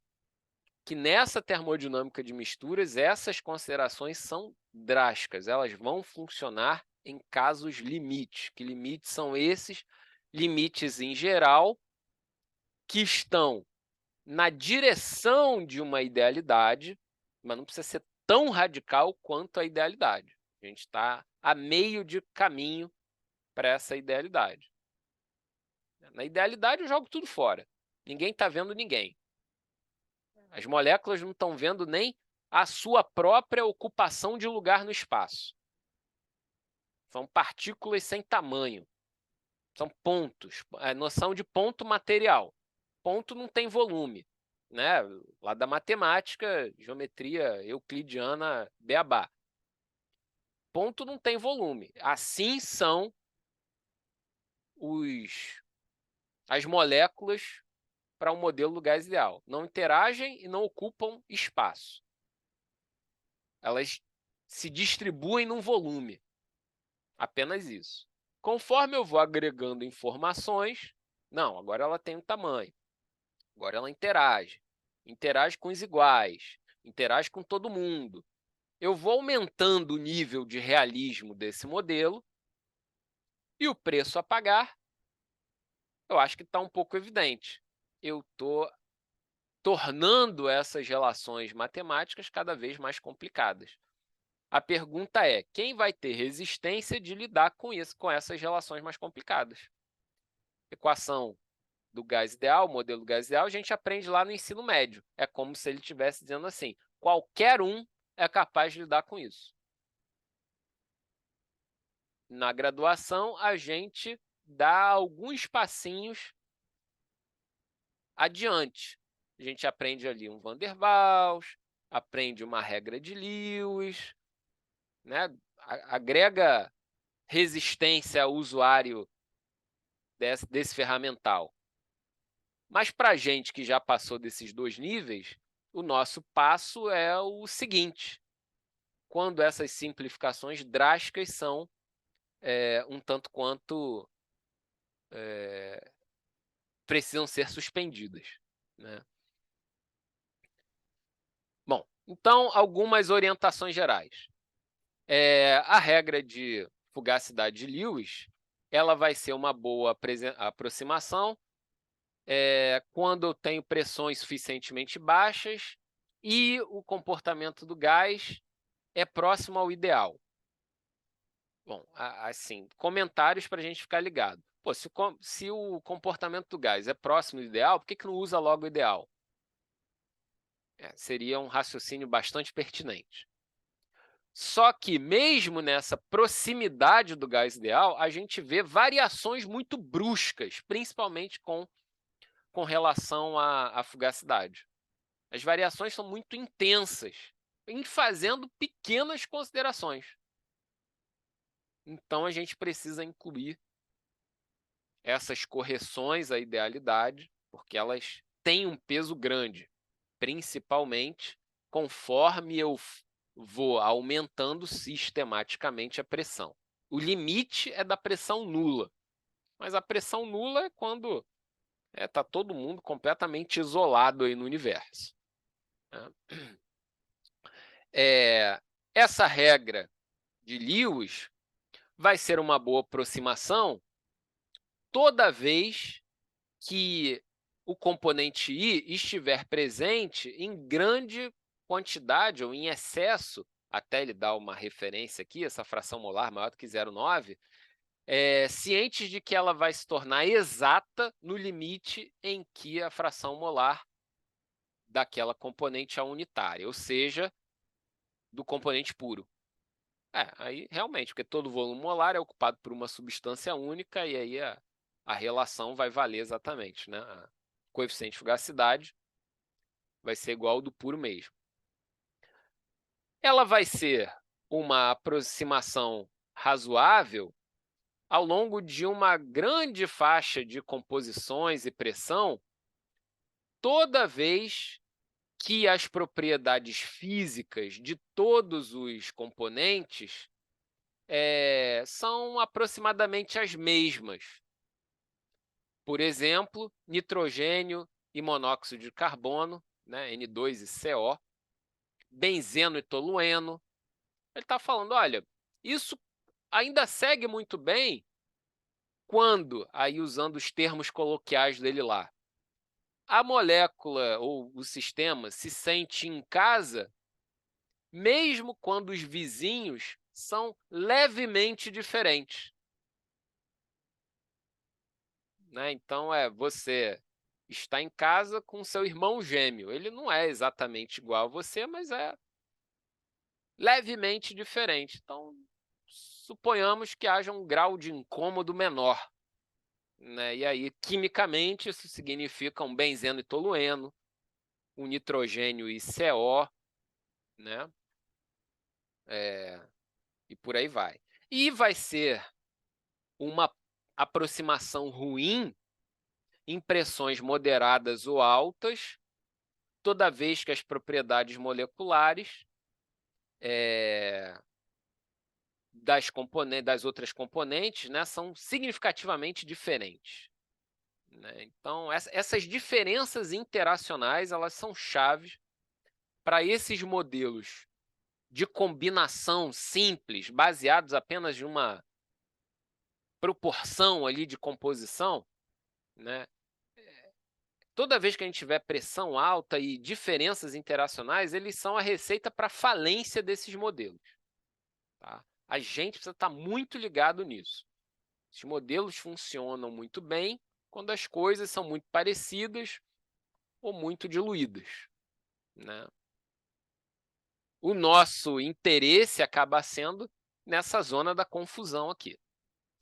que nessa termodinâmica de misturas essas considerações são drásticas, elas vão funcionar em casos limites. Que limites são esses? Limites em geral que estão na direção de uma idealidade, mas não precisa ser tão radical quanto a idealidade. A gente está a meio de caminho para essa idealidade. Na idealidade eu jogo tudo fora. Ninguém está vendo ninguém. As moléculas não estão vendo nem a sua própria ocupação de lugar no espaço. São partículas sem tamanho. São pontos. A noção de ponto material. Ponto não tem volume, né? Lá da matemática, geometria euclidiana, beabá. Ponto não tem volume. Assim são as moléculas para um modelo do gás ideal. Não interagem e não ocupam espaço. Elas se distribuem num volume. Apenas isso. Conforme eu vou agregando informações, não, agora ela tem um tamanho. Agora ela interage. Interage com os iguais. Interage com todo mundo. Eu vou aumentando o nível de realismo desse modelo e o preço a pagar, eu acho que está um pouco evidente. Eu estou tornando essas relações matemáticas cada vez mais complicadas. A pergunta é, quem vai ter resistência de lidar com isso, com essas relações mais complicadas? Equação do gás ideal, modelo do gás ideal, a gente aprende lá no ensino médio. É como se ele estivesse dizendo assim, qualquer um é capaz de lidar com isso. Na graduação, a gente dá alguns passinhos adiante. A gente aprende ali um Van der Waals, aprende uma regra de Lewis, né? Agrega resistência ao usuário desse ferramental. Mas para a gente que já passou desses dois níveis, o nosso passo é o seguinte: quando essas simplificações drásticas são um tanto quanto precisam ser suspendidas, né? Bom, então algumas orientações gerais. A regra de fugacidade de Lewis, ela vai ser uma boa aproximação quando eu tenho pressões suficientemente baixas e o comportamento do gás é próximo ao ideal. Bom, assim, comentários para a gente ficar ligado. Pô, se o comportamento do gás é próximo do ideal, por que não usa logo o ideal? Seria um raciocínio bastante pertinente. Só que, mesmo nessa proximidade do gás ideal, a gente vê variações muito bruscas, principalmente com relação à fugacidade. As variações são muito intensas. em fazendo pequenas considerações. Então, a gente precisa incluir essas correções à idealidade, porque elas têm um peso grande, principalmente conforme eu vou aumentando sistematicamente a pressão. O limite é da pressão nula, mas a pressão nula é quando está todo mundo completamente isolado aí no universo. Essa regra de Lewis vai ser uma boa aproximação toda vez que o componente I estiver presente em grande quantidade ou em excesso, até ele dar uma referência aqui, essa fração molar maior do que 0,9, cientes de que ela vai se tornar exata no limite em que a fração molar daquela componente é unitária, ou seja, do componente puro. Aí realmente, porque todo volume molar é ocupado por uma substância única e aí a relação vai valer exatamente, né? O coeficiente de fugacidade vai ser igual ao do puro mesmo. Ela vai ser uma aproximação razoável ao longo de uma grande faixa de composições e pressão, toda vez que as propriedades físicas de todos os componentes são aproximadamente as mesmas. Por exemplo, nitrogênio e monóxido de carbono, né, N2 e CO, benzeno e tolueno. Ele está falando, olha, isso ainda segue muito bem quando, aí usando os termos coloquiais dele lá, a molécula ou o sistema se sente em casa, mesmo quando os vizinhos são levemente diferentes. Né? Então, você está em casa com seu irmão gêmeo. Ele não é exatamente igual a você, mas é levemente diferente. Então, suponhamos que haja um grau de incômodo menor. Né? E aí, quimicamente, isso significa um benzeno e tolueno, um nitrogênio e CO, né? E por aí vai. E vai ser uma aproximação ruim em pressões moderadas ou altas, toda vez que as propriedades moleculares das outras componentes, né, são significativamente diferentes. Né? Então, essas diferenças interacionais elas são chaves para esses modelos de combinação simples, baseados apenas em uma proporção ali de composição. Né? Toda vez que a gente tiver pressão alta e diferenças interacionais, eles são a receita para a falência desses modelos. Tá? A gente precisa estar muito ligado nisso. Os modelos funcionam muito bem quando as coisas são muito parecidas ou muito diluídas. Né? O nosso interesse acaba sendo nessa zona da confusão aqui.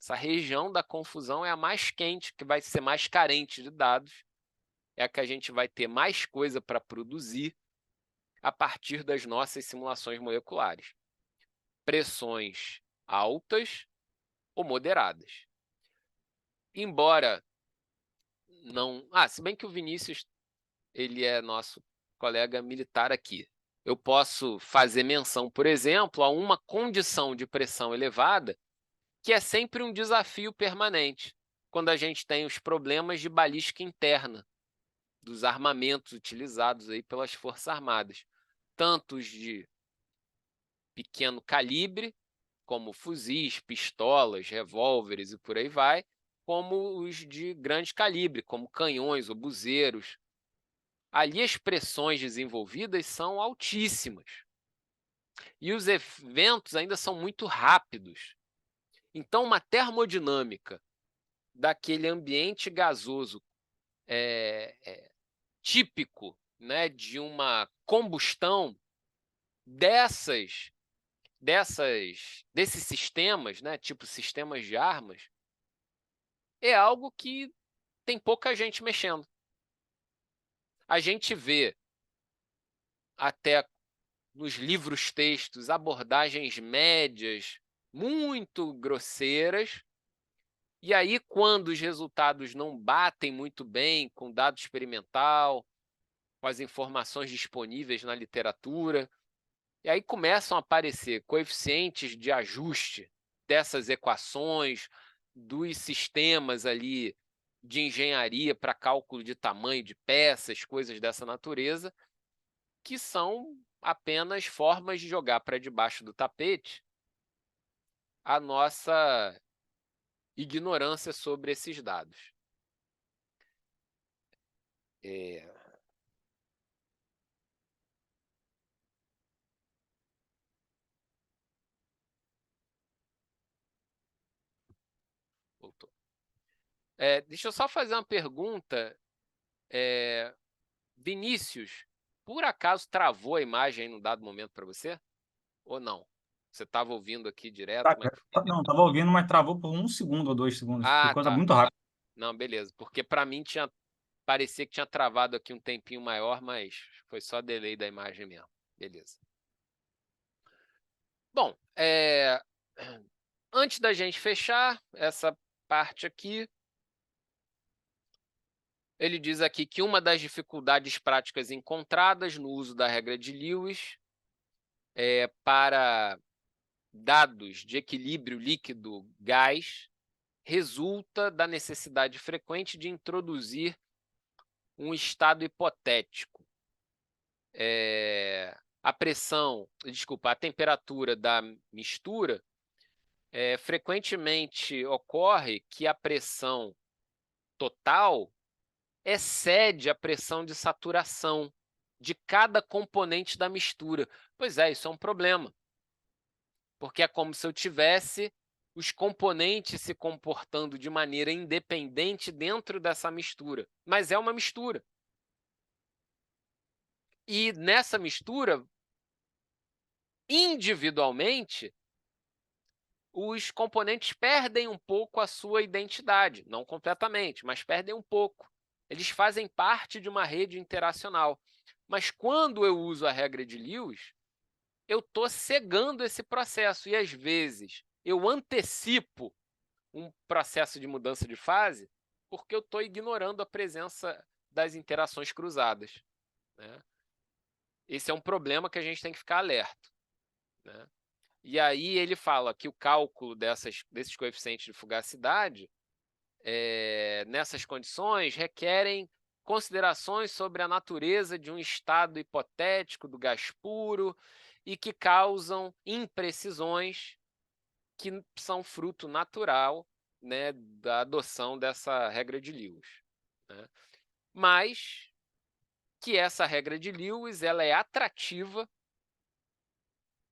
Essa região da confusão é a mais quente, que vai ser mais carente de dados, é a que a gente vai ter mais coisa para produzir a partir das nossas simulações moleculares. Pressões altas ou moderadas. Embora não... se bem que o Vinícius ele é nosso colega militar aqui. Eu posso fazer menção, por exemplo, a uma condição de pressão elevada, que é sempre um desafio permanente, quando a gente tem os problemas de balística interna dos armamentos utilizados aí pelas Forças Armadas, tanto os de pequeno calibre, como fuzis, pistolas, revólveres e por aí vai, como os de grande calibre, como canhões, obuseiros. Ali as pressões desenvolvidas são altíssimas. E os eventos ainda são muito rápidos. Então, uma termodinâmica daquele ambiente gasoso típico, né, de uma combustão desses sistemas, né, tipo sistemas de armas, é algo que tem pouca gente mexendo. A gente vê até nos livros-textos abordagens médias muito grosseiras, e aí, quando os resultados não batem muito bem com dado experimental, com as informações disponíveis na literatura, e aí começam a aparecer coeficientes de ajuste dessas equações, dos sistemas ali de engenharia para cálculo de tamanho de peças, coisas dessa natureza, que são apenas formas de jogar para debaixo do tapete a nossa ignorância sobre esses dados. Voltou. Deixa eu só fazer uma pergunta. Vinícius, por acaso travou a imagem em um dado momento para você? Ou não? Você estava ouvindo aqui direto? Como é que... Não, estava ouvindo, mas travou por 1 segundo ou 2 segundos. Que Ah, coisa tá. muito rápida. Não, beleza. Porque para mim parecia que tinha travado aqui um tempinho maior, mas foi só delay da imagem mesmo. Beleza. Bom, antes da gente fechar essa parte aqui, ele diz aqui que uma das dificuldades práticas encontradas no uso da regra de Lewis para dados de equilíbrio líquido-gás resulta da necessidade frequente de introduzir um estado hipotético. A temperatura da mistura, frequentemente ocorre que a pressão total excede a pressão de saturação de cada componente da mistura. Pois é, isso é um problema, porque é como se eu tivesse os componentes se comportando de maneira independente dentro dessa mistura, mas é uma mistura. E nessa mistura, individualmente, os componentes perdem um pouco a sua identidade, não completamente, mas perdem um pouco. Eles fazem parte de uma rede interacional. Mas quando eu uso a regra de Lewis, eu estou cegando esse processo e, às vezes, eu antecipo um processo de mudança de fase porque eu estou ignorando a presença das interações cruzadas, né? Esse é um problema que a gente tem que ficar alerta, né? E aí ele fala que o cálculo desses coeficientes de fugacidade, nessas condições, requerem considerações sobre a natureza de um estado hipotético do gás puro e que causam imprecisões que são fruto natural, né, da adoção dessa regra de Lewis, né? Mas que essa regra de Lewis ela é atrativa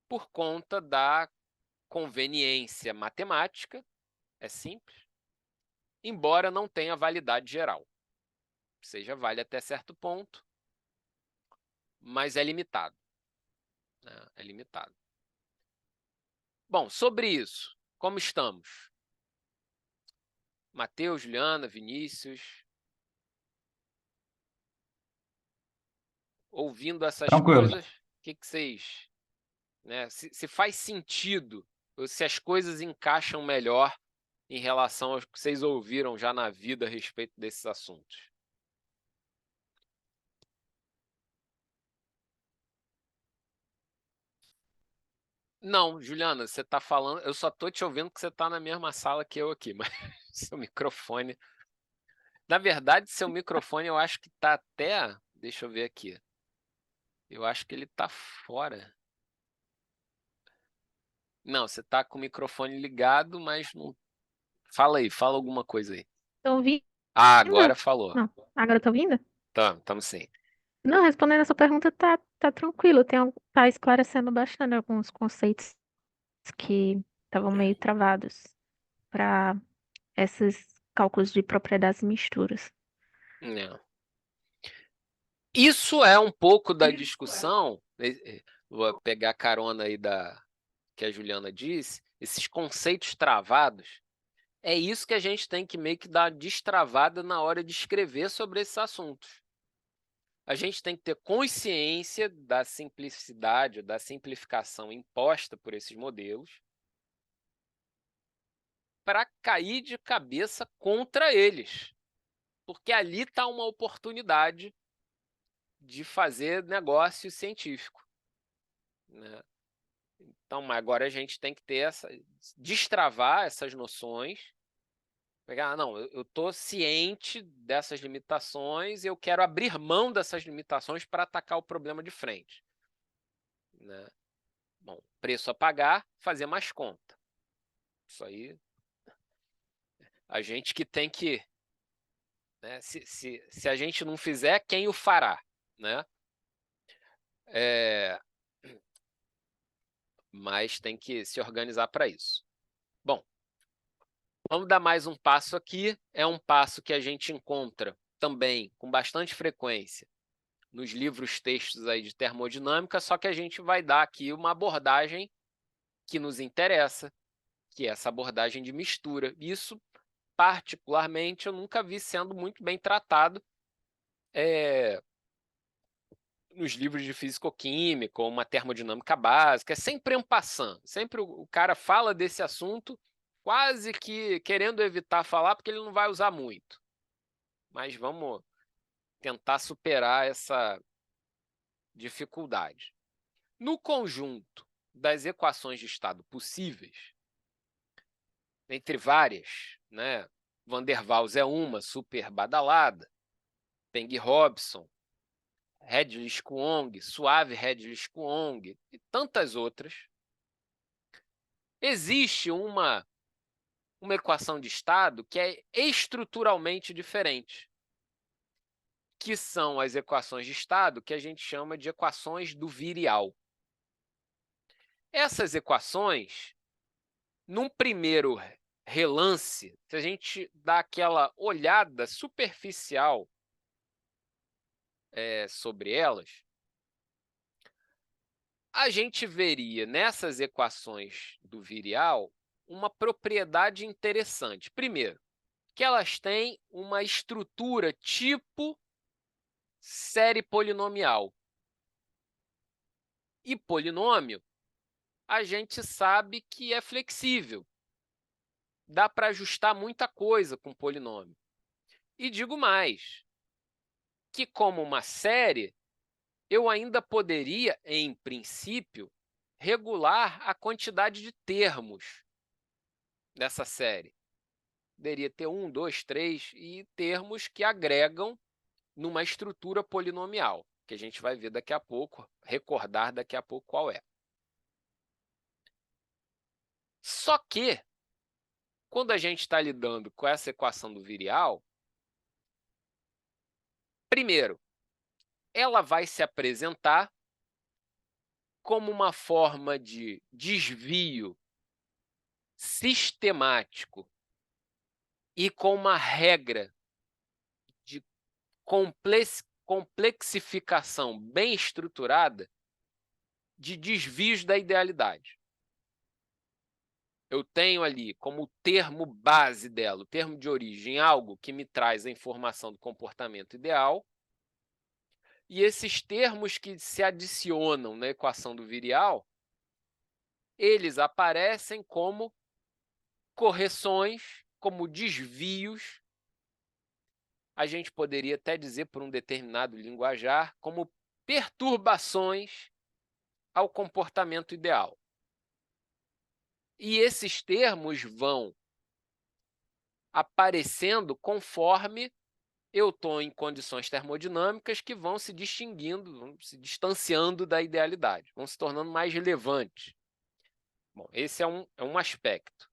por conta da conveniência matemática, é simples, embora não tenha validade geral. Ou seja, vale até certo ponto, mas é limitado, né? É limitado. Bom, sobre isso, como estamos? Matheus, Juliana, Vinícius, ouvindo essas Tranquilo. coisas, o que vocês, né, se faz sentido, ou se as coisas encaixam melhor em relação ao que vocês ouviram já na vida a respeito desses assuntos? Não, Juliana, você está falando, eu só estou te ouvindo porque você está na mesma sala que eu aqui, mas seu microfone... Na verdade, seu microfone eu acho que está até... Deixa eu ver aqui. Eu acho que ele está fora. Não, você está com o microfone ligado, mas não... Fala aí, fala alguma coisa aí. Tô ouvindo? Ah, agora falou. Não, agora tô ouvindo? Estamos sim. Não, respondendo essa pergunta tá tranquilo. Tá esclarecendo bastante alguns conceitos que estavam meio travados para esses cálculos de propriedades e misturas. É. Isso é um pouco da discussão, vou pegar a carona aí que a Juliana disse, esses conceitos travados, é isso que a gente tem que meio que dar destravada na hora de escrever sobre esses assuntos. a gente tem que ter consciência da simplicidade, da simplificação imposta por esses modelos para cair de cabeça contra eles, porque ali está uma oportunidade de fazer negócio científico, né? Então, agora a gente tem que ter destravar essas noções. Pegar, não, eu estou ciente dessas limitações, eu quero abrir mão dessas limitações para atacar o problema de frente, né? Bom, preço a pagar, fazer mais conta. Isso aí, a gente que tem que, né, se a gente não fizer, quem o fará, né? Mas tem que se organizar para isso. Bom, vamos dar mais um passo aqui. É um passo que a gente encontra também com bastante frequência nos livros textos aí de termodinâmica, só que a gente vai dar aqui uma abordagem que nos interessa, que é essa abordagem de mistura. Isso, particularmente, eu nunca vi sendo muito bem tratado nos livros de físico-química ou uma termodinâmica básica. É sempre en passant, sempre o cara fala desse assunto quase que querendo evitar falar porque ele não vai usar muito. Mas vamos tentar superar essa dificuldade. No conjunto das equações de estado possíveis, entre várias, né? Van der Waals é uma, super badalada, Peng-Robson, Redlich-Kwong, Suave Redlich-Kwong e tantas outras. Existe uma equação de estado que é estruturalmente diferente, que são as equações de estado que a gente chama de equações do virial. Essas equações, num primeiro relance, se a gente dá aquela olhada superficial sobre elas, a gente veria nessas equações do virial uma propriedade interessante. Primeiro, que elas têm uma estrutura tipo série polinomial. E polinômio, a gente sabe que é flexível. Dá para ajustar muita coisa com polinômio. E digo mais, que como uma série, eu ainda poderia, em princípio, regular a quantidade de termos dessa série. Poderia ter 1, 2, 3 e termos que agregam numa estrutura polinomial, que a gente vai ver daqui a pouco, recordar daqui a pouco qual é. Só que, quando a gente está lidando com essa equação do virial, primeiro, ela vai se apresentar como uma forma de desvio sistemático e com uma regra de complexificação bem estruturada de desvios da idealidade. Eu tenho ali como termo base dela, o termo de origem, algo que me traz a informação do comportamento ideal, e esses termos que se adicionam na equação do virial, eles aparecem como correções, como desvios, a gente poderia até dizer, por um determinado linguajar, como perturbações ao comportamento ideal. E esses termos vão aparecendo conforme eu estou em condições termodinâmicas que vão se distinguindo, vão se distanciando da idealidade, vão se tornando mais relevantes. Bom, esse é um aspecto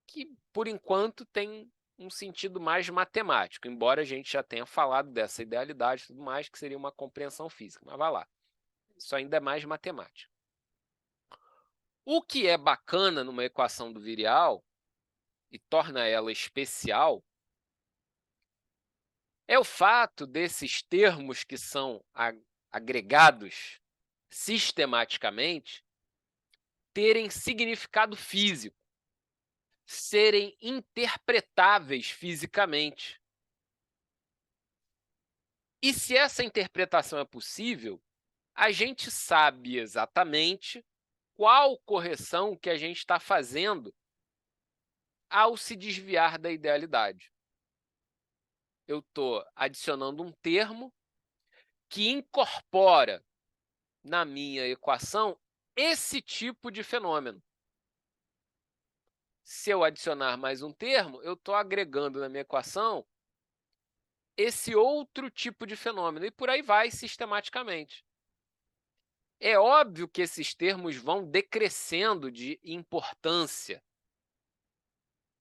que, por enquanto, tem um sentido mais matemático, embora a gente já tenha falado dessa idealidade e tudo mais, que seria uma compreensão física, mas vai lá. Isso ainda é mais matemático. O que é bacana numa equação do virial e torna ela especial é o fato desses termos que são agregados sistematicamente terem significado físico, serem interpretáveis fisicamente. E se essa interpretação é possível, a gente sabe exatamente qual correção que a gente está fazendo ao se desviar da idealidade. Eu estou adicionando um termo que incorpora na minha equação esse tipo de fenômeno. Se eu adicionar mais um termo, eu estou agregando na minha equação esse outro tipo de fenômeno, e por aí vai sistematicamente. É óbvio que esses termos vão decrescendo de importância.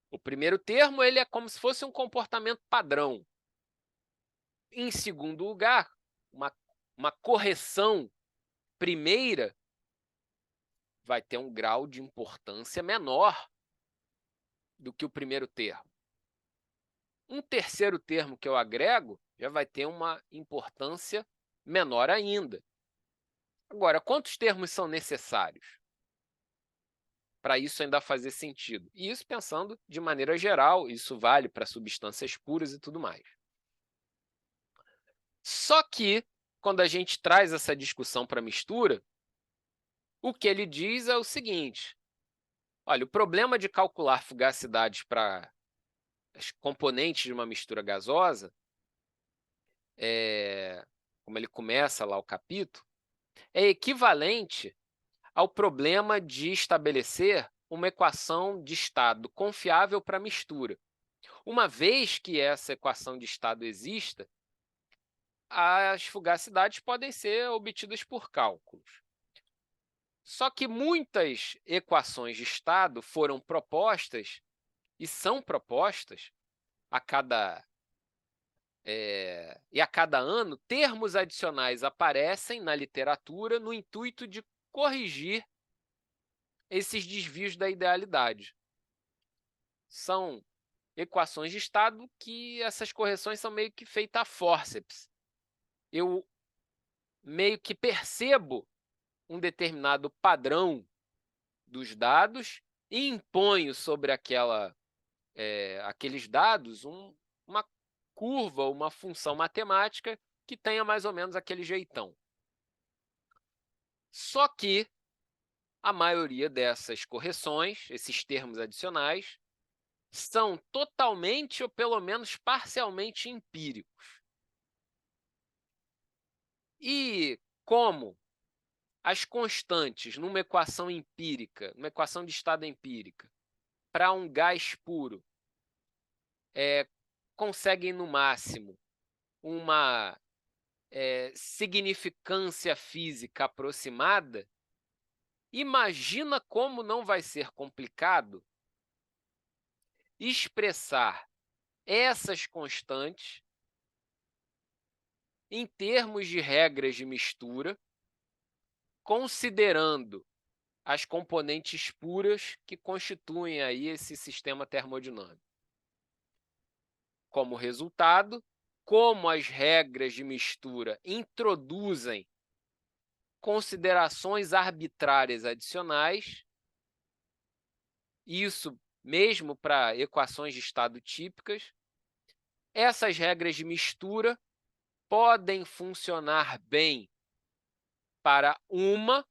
O primeiro termo ele é como se fosse um comportamento padrão. Em segundo lugar, uma correção primeira vai ter um grau de importância menor do que o primeiro termo. Um terceiro termo que eu agrego já vai ter uma importância menor ainda. Agora, quantos termos são necessários para isso ainda fazer sentido? E isso pensando de maneira geral, isso vale para substâncias puras e tudo mais. Só que, quando a gente traz essa discussão para a mistura, o que ele diz é o seguinte: olha, o problema de calcular fugacidades para as componentes de uma mistura gasosa, como ele começa lá o capítulo, é equivalente ao problema de estabelecer uma equação de estado confiável para a mistura. Uma vez que essa equação de estado exista, as fugacidades podem ser obtidas por cálculos. Só que muitas equações de estado foram propostas e são propostas a cada ano, termos adicionais aparecem na literatura no intuito de corrigir esses desvios da idealidade. São equações de estado que essas correções são meio que feitas a fórceps. Eu meio que percebo um determinado padrão dos dados e imponho sobre aqueles dados uma curva, uma função matemática que tenha mais ou menos aquele jeitão. Só que a maioria dessas correções, esses termos adicionais, são totalmente ou pelo menos parcialmente empíricos. E como as constantes numa equação empírica, numa equação de estado empírica, para um gás puro, conseguem no máximo uma significância física aproximada, imagina como não vai ser complicado expressar essas constantes em termos de regras de mistura, considerando as componentes puras que constituem aí esse sistema termodinâmico. Como resultado, como as regras de mistura introduzem considerações arbitrárias adicionais, isso mesmo para equações de estado típicas, essas regras de mistura podem funcionar bem para uma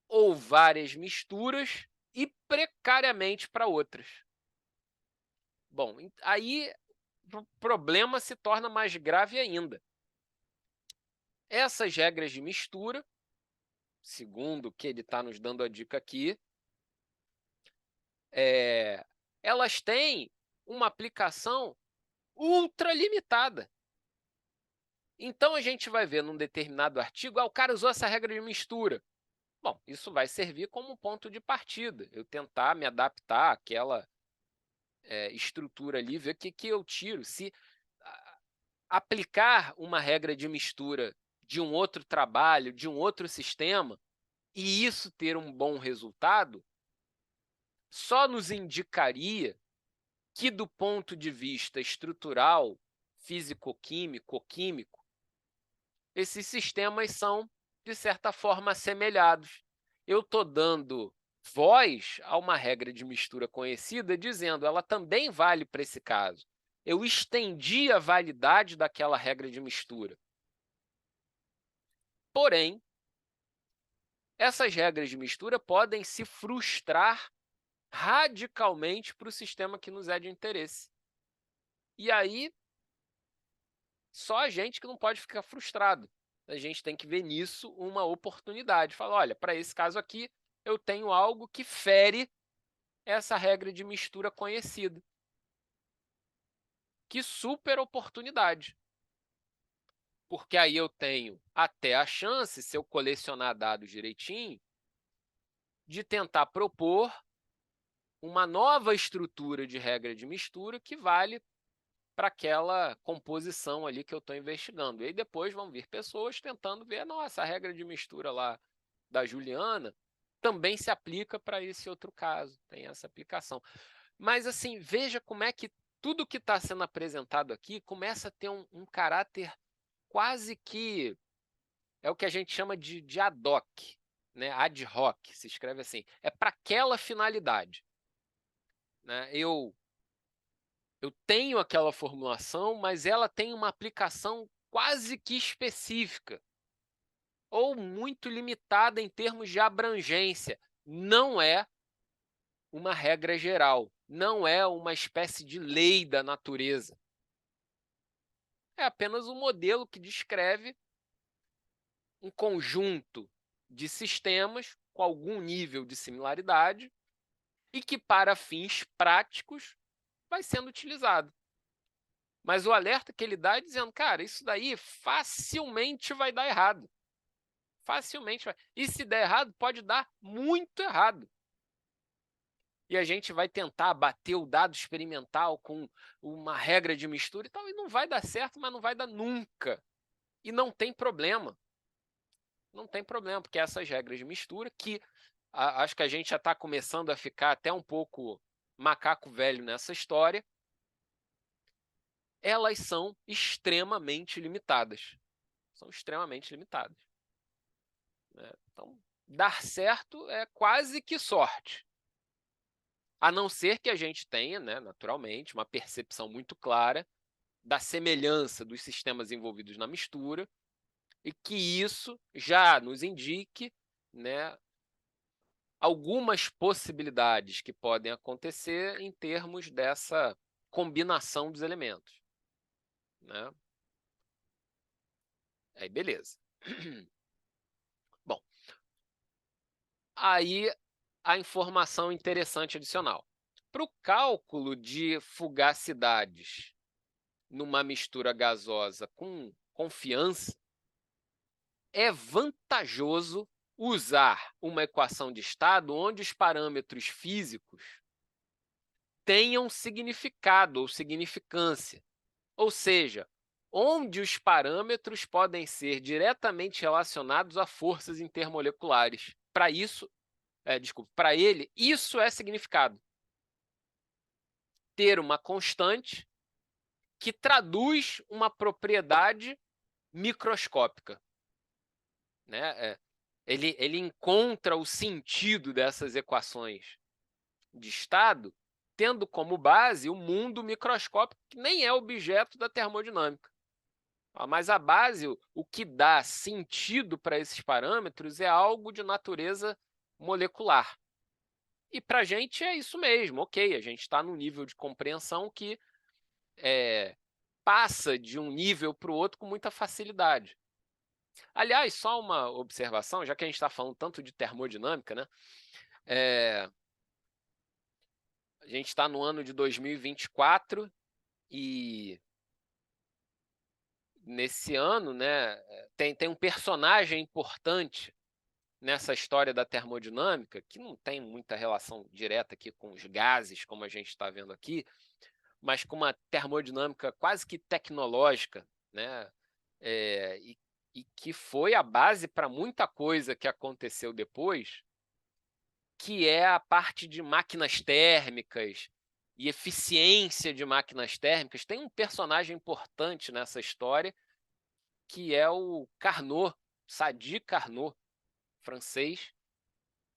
ou várias misturas e precariamente para outras. Bom, aí o problema se torna mais grave ainda. Essas regras de mistura, segundo o que ele está nos dando a dica aqui, elas têm uma aplicação ultra limitada. Então, a gente vai ver num determinado artigo, o cara usou essa regra de mistura. Bom, isso vai servir como um ponto de partida. Eu tentar me adaptar àquela estrutura ali, ver o que eu tiro. Se aplicar uma regra de mistura de um outro trabalho, de um outro sistema, e isso ter um bom resultado, só nos indicaria que, do ponto de vista estrutural, físico-químico, químico, esses sistemas são, de certa forma, assemelhados. Eu estou dando voz a uma regra de mistura conhecida, dizendo ela também vale para esse caso. Eu estendi a validade daquela regra de mistura. Porém, essas regras de mistura podem se frustrar radicalmente para o sistema que nos é de interesse. E aí, só a gente que não pode ficar frustrado. A gente tem que ver nisso uma oportunidade. Falar, olha, para esse caso aqui, eu tenho algo que fere essa regra de mistura conhecida. Que super oportunidade. Porque aí eu tenho até a chance, se eu colecionar dados direitinho, de tentar propor uma nova estrutura de regra de mistura que vale para aquela composição ali que eu estou investigando. E aí depois vão vir pessoas tentando ver, nossa, a regra de mistura lá da Juliana também se aplica para esse outro caso, tem essa aplicação. Mas assim, veja como é que tudo que está sendo apresentado aqui começa a ter um caráter quase que, é o que a gente chama de ad hoc, né? Ad hoc, se escreve assim, é para aquela finalidade. Né? Eu tenho aquela formulação, mas ela tem uma aplicação quase que específica, ou muito limitada em termos de abrangência. Não é uma regra geral, não é uma espécie de lei da natureza. É apenas um modelo que descreve um conjunto de sistemas com algum nível de similaridade e que, para fins práticos, vai sendo utilizado. Mas o alerta que ele dá é dizendo, cara, isso daí facilmente vai dar errado. Facilmente vai. E se der errado, pode dar muito errado. E a gente vai tentar bater o dado experimental com uma regra de mistura e tal, e não vai dar certo, mas não vai dar nunca. E não tem problema. Não tem problema, porque essas regras de mistura, que acho que a gente já está começando a ficar até um pouco macaco velho nessa história, elas são extremamente limitadas. São extremamente limitadas. Então, dar certo é quase que sorte. A não ser que a gente tenha, né, naturalmente, uma percepção muito clara da semelhança dos sistemas envolvidos na mistura e que isso já nos indique, né, algumas possibilidades que podem acontecer em termos dessa combinação dos elementos. Né? Aí, beleza. Bom, aí a informação interessante adicional. Para o cálculo de fugacidades numa mistura gasosa com confiança, é vantajoso usar uma equação de estado onde os parâmetros físicos tenham significado ou significância, ou seja, onde os parâmetros podem ser diretamente relacionados a forças intermoleculares. Para isso, para ele, isso é significado. Ter uma constante que traduz uma propriedade microscópica. Né? Ele encontra o sentido dessas equações de estado tendo como base o mundo microscópico, que nem é objeto da termodinâmica. Mas a base, o que dá sentido para esses parâmetros é algo de natureza molecular. E para a gente é isso mesmo, ok, a gente está num nível de compreensão que passa de um nível para o outro com muita facilidade. Aliás, só uma observação, já que a gente está falando tanto de termodinâmica, né? A gente está no ano de 2024 e nesse ano, né, tem um personagem importante nessa história da termodinâmica, que não tem muita relação direta aqui com os gases, como a gente está vendo aqui, mas com uma termodinâmica quase que tecnológica, né, e que foi a base para muita coisa que aconteceu depois, que é a parte de máquinas térmicas e eficiência de máquinas térmicas. Tem um personagem importante nessa história, que é o Carnot, Sadi Carnot, francês,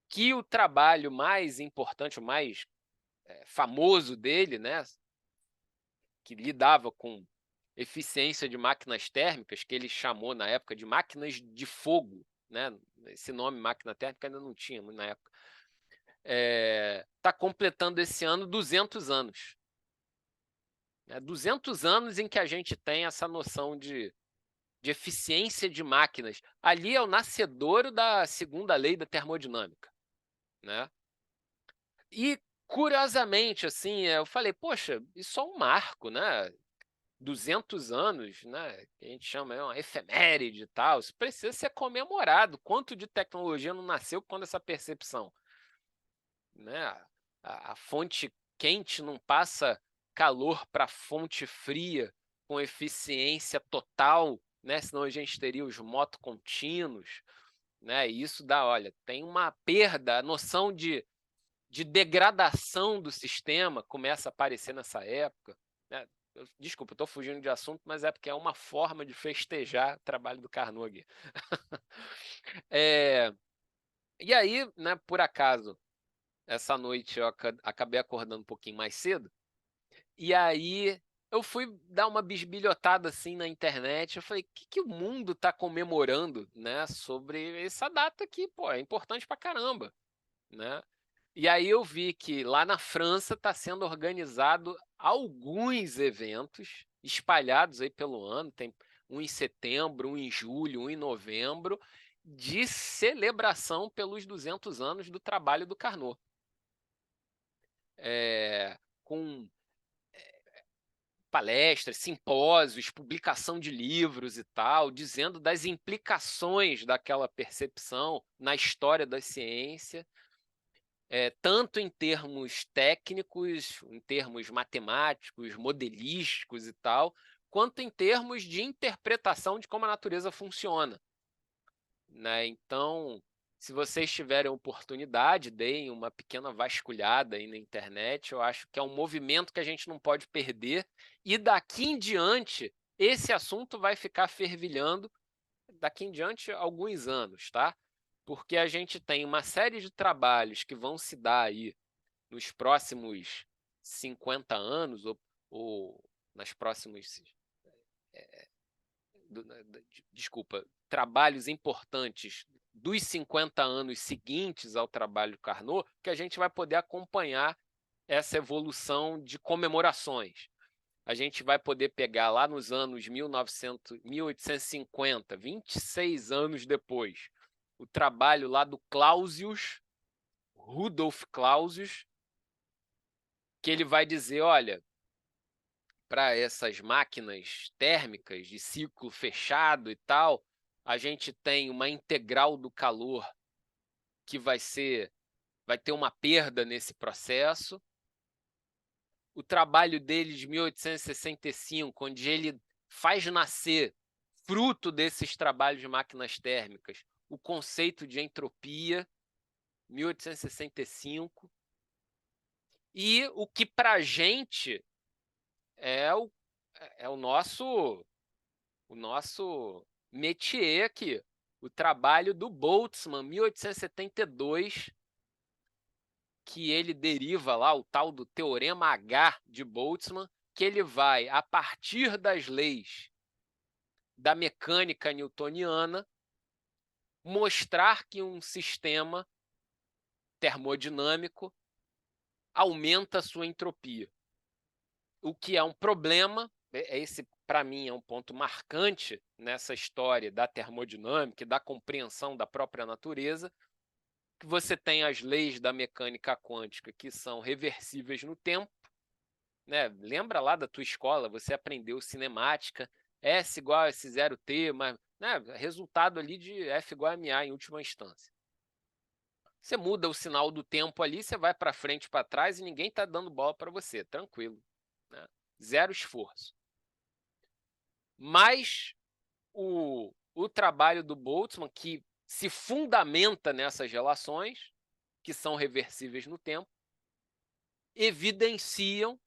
que o trabalho mais importante, o mais famoso dele, né, que lidava com eficiência de máquinas térmicas, que ele chamou na época de máquinas de fogo, né? Esse nome máquina térmica ainda não tinha na época. Está completando esse ano 200 anos. 200 anos em que a gente tem essa noção de eficiência de máquinas. Ali é o nascedouro da segunda lei da termodinâmica, né? E, curiosamente, assim, eu falei, poxa, isso é um marco, né? 200 anos, né? Que a gente chama uma efeméride e tal, isso precisa ser comemorado. Quanto de tecnologia não nasceu quando essa percepção, né? A fonte quente não passa calor para a fonte fria com eficiência total, né? Senão a gente teria os motocontínuos, né? E isso dá, olha, tem uma perda, a noção de degradação do sistema começa a aparecer nessa época, né? Desculpa, eu estou fugindo de assunto, mas é porque é uma forma de festejar o trabalho do Carnegie. E aí, né, por acaso, essa noite eu acabei acordando um pouquinho mais cedo, e aí eu fui dar uma bisbilhotada assim na internet, eu falei, o que o mundo está comemorando, né, sobre essa data que, pô, é importante pra caramba, né? E aí eu vi que lá na França está sendo organizado alguns eventos espalhados aí pelo ano, tem um em setembro, um em julho, um em novembro, de celebração pelos 200 anos do trabalho do Carnot. Com palestras, simpósios, publicação de livros e tal, dizendo das implicações daquela percepção na história da ciência, tanto em termos técnicos, em termos matemáticos, modelísticos e tal, quanto em termos de interpretação de como a natureza funciona, né? Então, se vocês tiverem oportunidade, deem uma pequena vasculhada aí na internet. Eu acho que é um movimento que a gente não pode perder. E daqui em diante, esse assunto vai ficar fervilhando daqui em diante alguns anos, tá? Porque a gente tem uma série de trabalhos que vão se dar aí nos próximos 50 anos, ou nas próximas. Desculpa, trabalhos importantes dos 50 anos seguintes ao trabalho Carnot, que a gente vai poder acompanhar essa evolução de comemorações. A gente vai poder pegar lá nos anos 1850, 26 anos depois, o trabalho lá do Clausius, Rudolf Clausius, que ele vai dizer, olha, para essas máquinas térmicas de ciclo fechado e tal, a gente tem uma integral do calor que vai ter uma perda nesse processo. O trabalho dele de 1865, onde ele faz nascer, fruto desses trabalhos de máquinas térmicas, o conceito de entropia, 1865. E o que para a gente é o nosso métier aqui, o trabalho do Boltzmann, 1872, que ele deriva lá o tal do Teorema H de Boltzmann, que ele vai, a partir das leis da mecânica newtoniana, mostrar que um sistema termodinâmico aumenta a sua entropia. O que é um problema, esse para mim é um ponto marcante nessa história da termodinâmica e da compreensão da própria natureza, que você tem as leis da mecânica quântica que são reversíveis no tempo, né? Lembra lá da tua escola, você aprendeu cinemática, S igual a S0T, mas, né, resultado ali de F igual a MA em última instância. Você muda o sinal do tempo ali, você vai para frente, para trás e ninguém está dando bola para você, tranquilo, né? Zero esforço. Mas o trabalho do Boltzmann, que se fundamenta nessas relações, que são reversíveis no tempo, evidenciam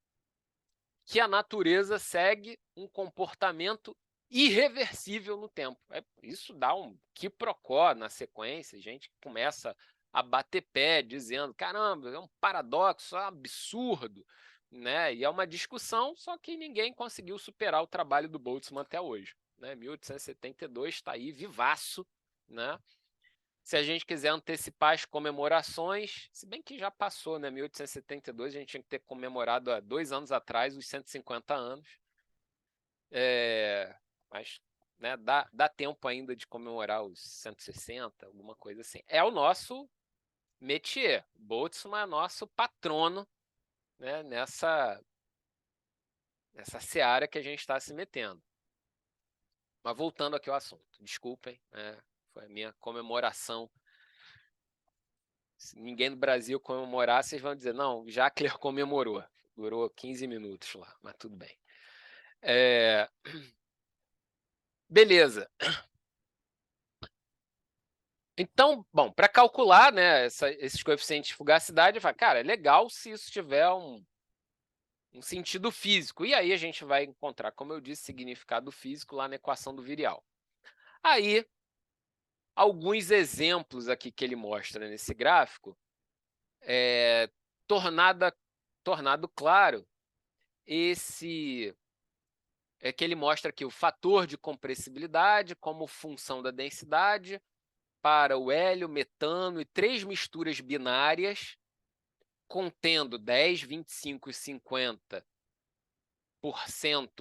que a natureza segue um comportamento irreversível no tempo. Isso dá um quiprocó na sequência, a gente começa a bater pé, dizendo, caramba, é um paradoxo, é um absurdo, né? E é uma discussão, só que ninguém conseguiu superar o trabalho do Boltzmann até hoje, né? 1872 está aí vivaço, né? Se a gente quiser antecipar as comemorações, se bem que já passou, né? 1872, a gente tinha que ter comemorado há 2 anos atrás os 150 anos. Mas, né, dá tempo ainda de comemorar os 160, alguma coisa assim. É o nosso métier. Boltzmann é nosso patrono, né, nessa seara que a gente está se metendo. Mas voltando aqui ao assunto, desculpem, né, foi a minha comemoração. Se ninguém no Brasil comemorar, vocês vão dizer, não, Jacler comemorou. Durou 15 minutos lá, mas tudo bem. Beleza. Então, bom, para calcular, né, esses coeficientes de fugacidade, eu falo, cara, é legal se isso tiver um sentido físico. E aí a gente vai encontrar, como eu disse, significado físico lá na equação do virial. Aí, alguns exemplos aqui que ele mostra nesse gráfico, tornado claro esse é que ele mostra aqui o fator de compressibilidade como função da densidade para o hélio, metano e 3 misturas binárias contendo 10, 25 e 50%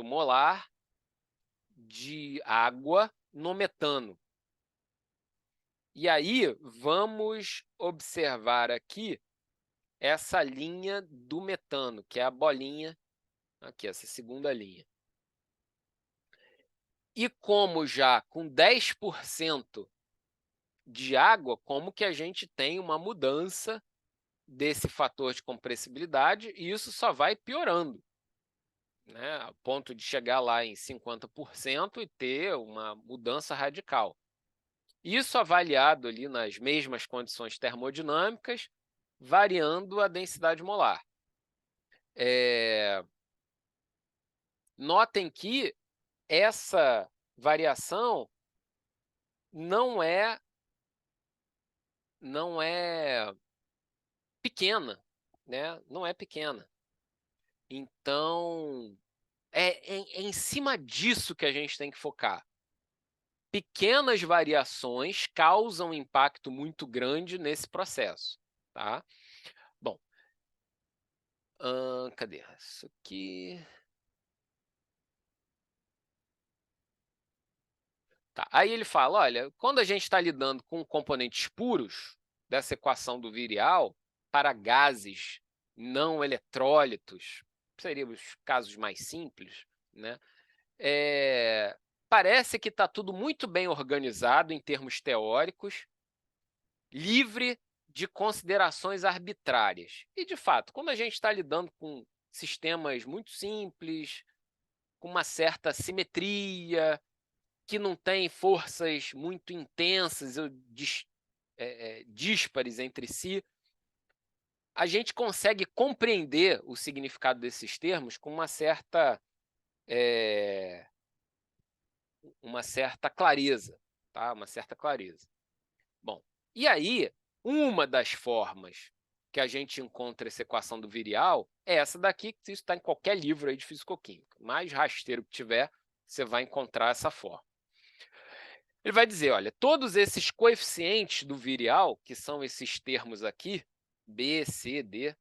molar de água no metano. E aí, vamos observar aqui essa linha do metano, que é a bolinha, aqui, essa segunda linha. E como já com 10% de água, como que a gente tem uma mudança desse fator de compressibilidade, e isso só vai piorando, né, a ponto de chegar lá em 50% e ter uma mudança radical. Isso avaliado ali nas mesmas condições termodinâmicas, variando a densidade molar. Notem que essa variação não é pequena, né? Não é pequena. Então, é em cima disso que a gente tem que focar. Pequenas variações causam um impacto muito grande nesse processo, tá? Bom, cadê isso aqui? Tá. Aí ele fala, olha, quando a gente está lidando com componentes puros dessa equação do virial, para gases não eletrólitos, seriam os casos mais simples, né? Parece que está tudo muito bem organizado em termos teóricos, livre de considerações arbitrárias. E, de fato, quando a gente está lidando com sistemas muito simples, com uma certa simetria, que não tem forças muito intensas ou díspares entre si, a gente consegue compreender o significado desses termos com uma certa clareza, tá? Uma certa clareza. Bom, e aí, uma das formas que a gente encontra essa equação do virial é essa daqui, que isso está em qualquer livro aí de fisicoquímica. Mais rasteiro que tiver, você vai encontrar essa forma. Ele vai dizer, olha, todos esses coeficientes do virial, que são esses termos aqui, B, C, D,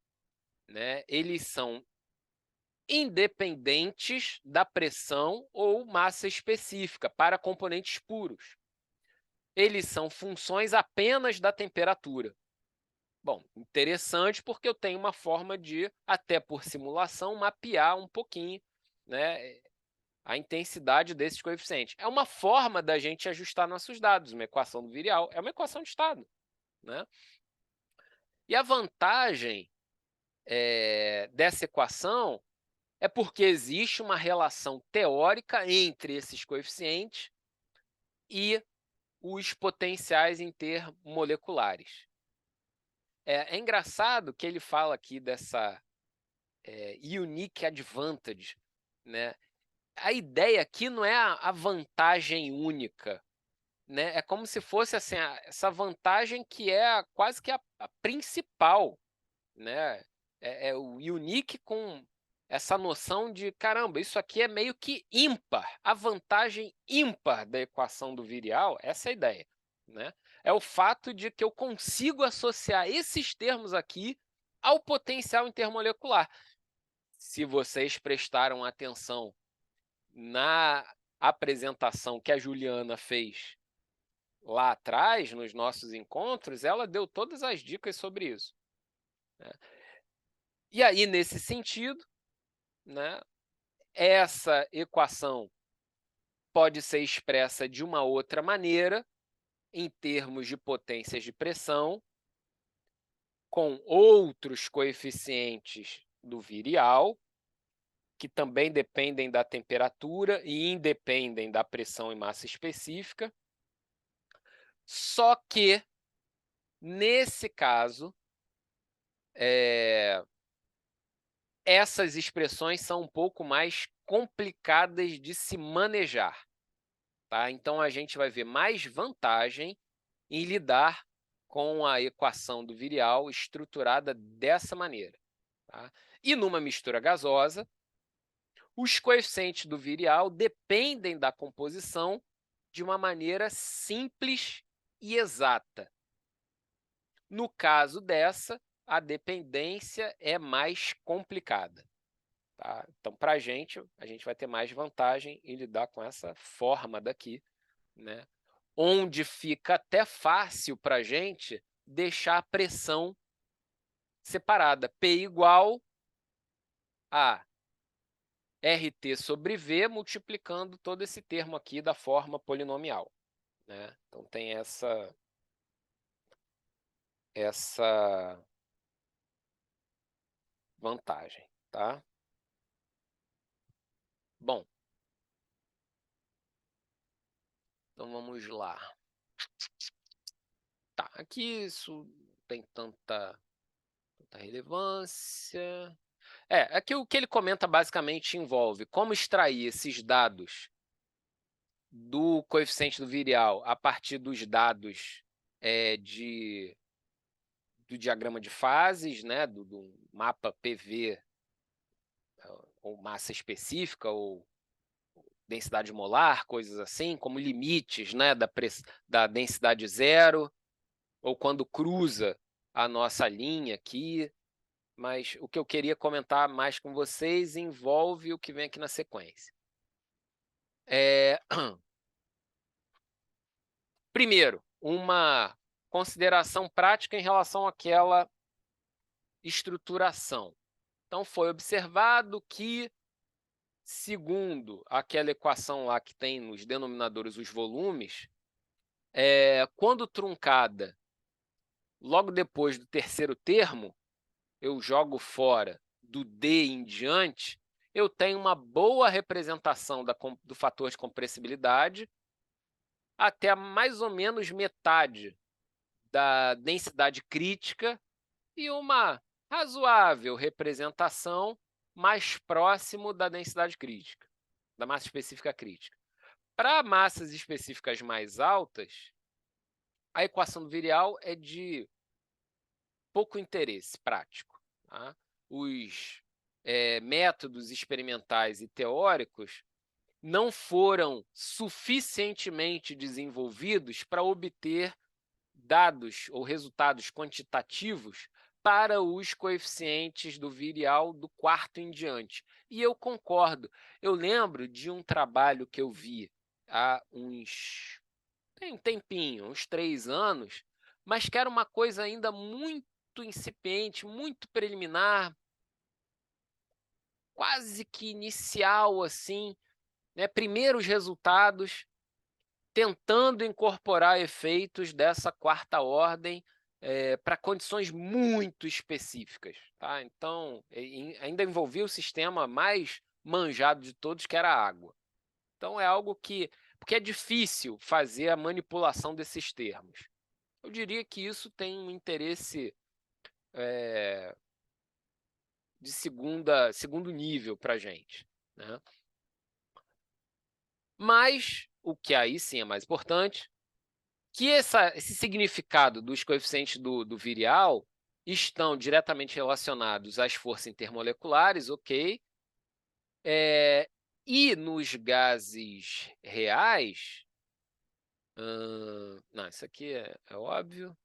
né, eles são independentes da pressão ou massa específica para componentes puros. Eles são funções apenas da temperatura. Bom, interessante porque eu tenho uma forma de, até por simulação, mapear um pouquinho, né, a intensidade desses coeficientes. É uma forma da gente ajustar nossos dados. Uma equação do virial é uma equação de estado, né? E a vantagem dessa equação é porque existe uma relação teórica entre esses coeficientes e os potenciais intermoleculares. É engraçado que ele fala aqui dessa unique advantage, né? A ideia aqui não é a vantagem única, né? É como se fosse assim, essa vantagem que é quase que a principal, né? É o unique com essa noção de, caramba, isso aqui é meio que ímpar, a vantagem ímpar da equação do virial, essa é a ideia, né? É o fato de que eu consigo associar esses termos aqui ao potencial intermolecular. Se vocês prestaram atenção na apresentação que a Juliana fez lá atrás, nos nossos encontros, ela deu todas as dicas sobre isso, né? E aí, nesse sentido, né, essa equação pode ser expressa de uma outra maneira, em termos de potências de pressão, com outros coeficientes do virial, que também dependem da temperatura e independem da pressão e massa específica. Só que, nesse caso, essas expressões são um pouco mais complicadas de se manejar, tá? Então, a gente vai ver mais vantagem em lidar com a equação do virial estruturada dessa maneira, tá? E numa mistura gasosa, os coeficientes do virial dependem da composição de uma maneira simples e exata. No caso dessa, a dependência é mais complicada, tá? Então, para a gente vai ter mais vantagem em lidar com essa forma daqui, né? Onde fica até fácil para a gente deixar a pressão separada. P igual a RT sobre V, multiplicando todo esse termo aqui da forma polinomial, né? Então, tem essa vantagem, tá? Bom, então vamos lá. Tá, aqui isso não tem tanta relevância. Aqui o que ele comenta basicamente envolve como extrair esses dados do coeficiente do virial a partir dos dados do diagrama de fases, né, do mapa PV, ou massa específica, ou densidade molar, coisas assim, como limites, né, da densidade zero, ou quando cruza a nossa linha aqui. Mas o que eu queria comentar mais com vocês envolve o que vem aqui na sequência. Primeiro, uma consideração prática em relação àquela estruturação. Então, foi observado que, segundo aquela equação lá que tem nos denominadores os volumes, quando truncada, logo depois do terceiro termo, eu jogo fora do D em diante, eu tenho uma boa representação do fator de compressibilidade até mais ou menos metade da densidade crítica e uma razoável representação mais próximo da densidade crítica, da massa específica crítica. Para massas específicas mais altas, a equação do virial é de pouco interesse prático, tá? Os métodos experimentais e teóricos não foram suficientemente desenvolvidos para obter dados ou resultados quantitativos para os coeficientes do virial do quarto em diante. E eu concordo. Eu lembro de um trabalho que eu vi há tem um tempinho, uns 3 anos, mas que era uma coisa ainda muito incipiente, muito preliminar, quase que inicial, assim, né? Primeiros resultados, tentando incorporar efeitos dessa quarta ordem para condições muito específicas, tá? Então, ainda envolvia o sistema mais manjado de todos, que era a água. Então, é algo porque é difícil fazer a manipulação desses termos. Eu diria que isso tem um interesse de segundo nível para a gente, né? Mas, o que aí sim é mais importante, que esse significado dos coeficientes do virial estão diretamente relacionados às forças intermoleculares, ok, E nos gases reais... não, isso aqui é óbvio.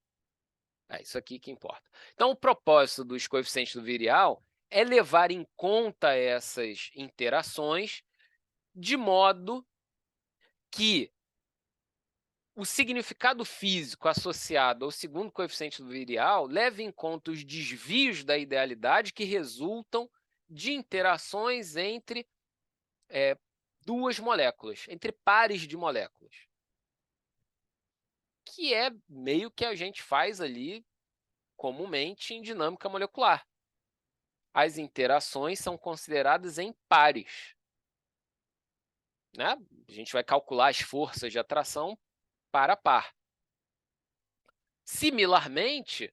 Isso aqui que importa. Então, o propósito dos coeficientes do virial é levar em conta essas interações de modo que o significado físico associado ao segundo coeficiente do virial leve em conta os desvios da idealidade que resultam de interações entre duas moléculas, entre pares de moléculas, que é meio que a gente faz ali comumente em dinâmica molecular. As interações são consideradas em pares, né? A gente vai calcular as forças de atração par a par. Similarmente,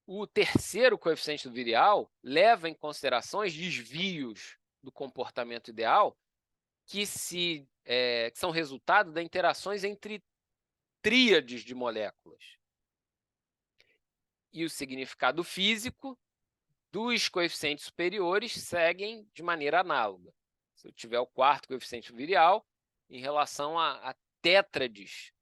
o terceiro coeficiente do virial leva em consideração os desvios do comportamento ideal que são resultado das interações entre tríades de moléculas. E o significado físico dos coeficientes superiores seguem de maneira análoga. Se eu tiver o quarto coeficiente virial em relação a tétrades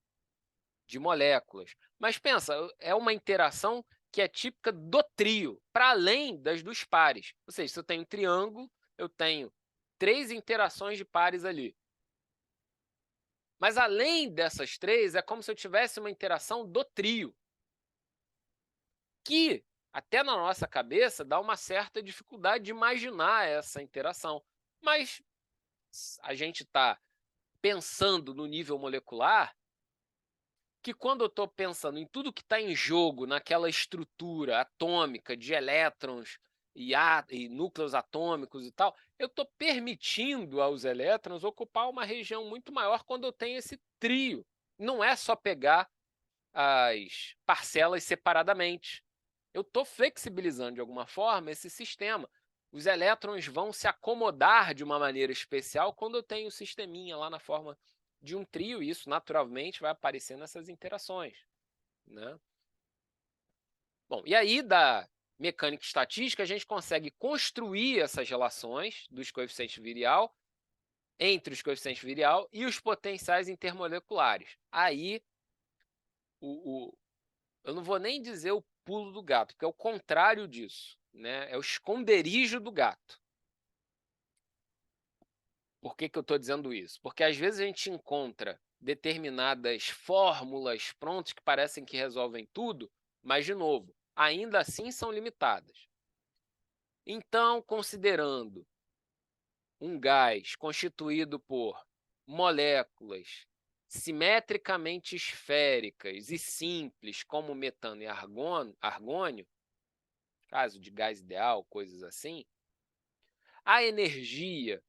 de moléculas. Mas pensa, é uma interação que é típica do trio, para além das dos pares. Ou seja, se eu tenho um triângulo, eu tenho 3 interações de pares ali. Mas além dessas 3, é como se eu tivesse uma interação do trio, que até na nossa cabeça dá uma certa dificuldade de imaginar essa interação. Mas a gente está pensando no nível molecular, que quando eu estou pensando em tudo que está em jogo naquela estrutura atômica de elétrons e núcleos atômicos e tal, eu estou permitindo aos elétrons ocupar uma região muito maior quando eu tenho esse trio. Não é só pegar as parcelas separadamente. Eu estou flexibilizando de alguma forma esse sistema. Os elétrons vão se acomodar de uma maneira especial quando eu tenho o sisteminha lá na forma de um trio, e isso naturalmente vai aparecer nessas interações, né? Bom, e aí da mecânica estatística a gente consegue construir essas relações dos coeficientes virial entre os coeficientes virial e os potenciais intermoleculares. Aí eu não vou nem dizer o pulo do gato, porque é o contrário disso, né? É o esconderijo do gato. Por que eu estou dizendo isso? Porque às vezes a gente encontra determinadas fórmulas prontas que parecem que resolvem tudo, mas, de novo, ainda assim são limitadas. Então, considerando um gás constituído por moléculas simetricamente esféricas e simples, como metano e argônio, caso de gás ideal, coisas assim, a energia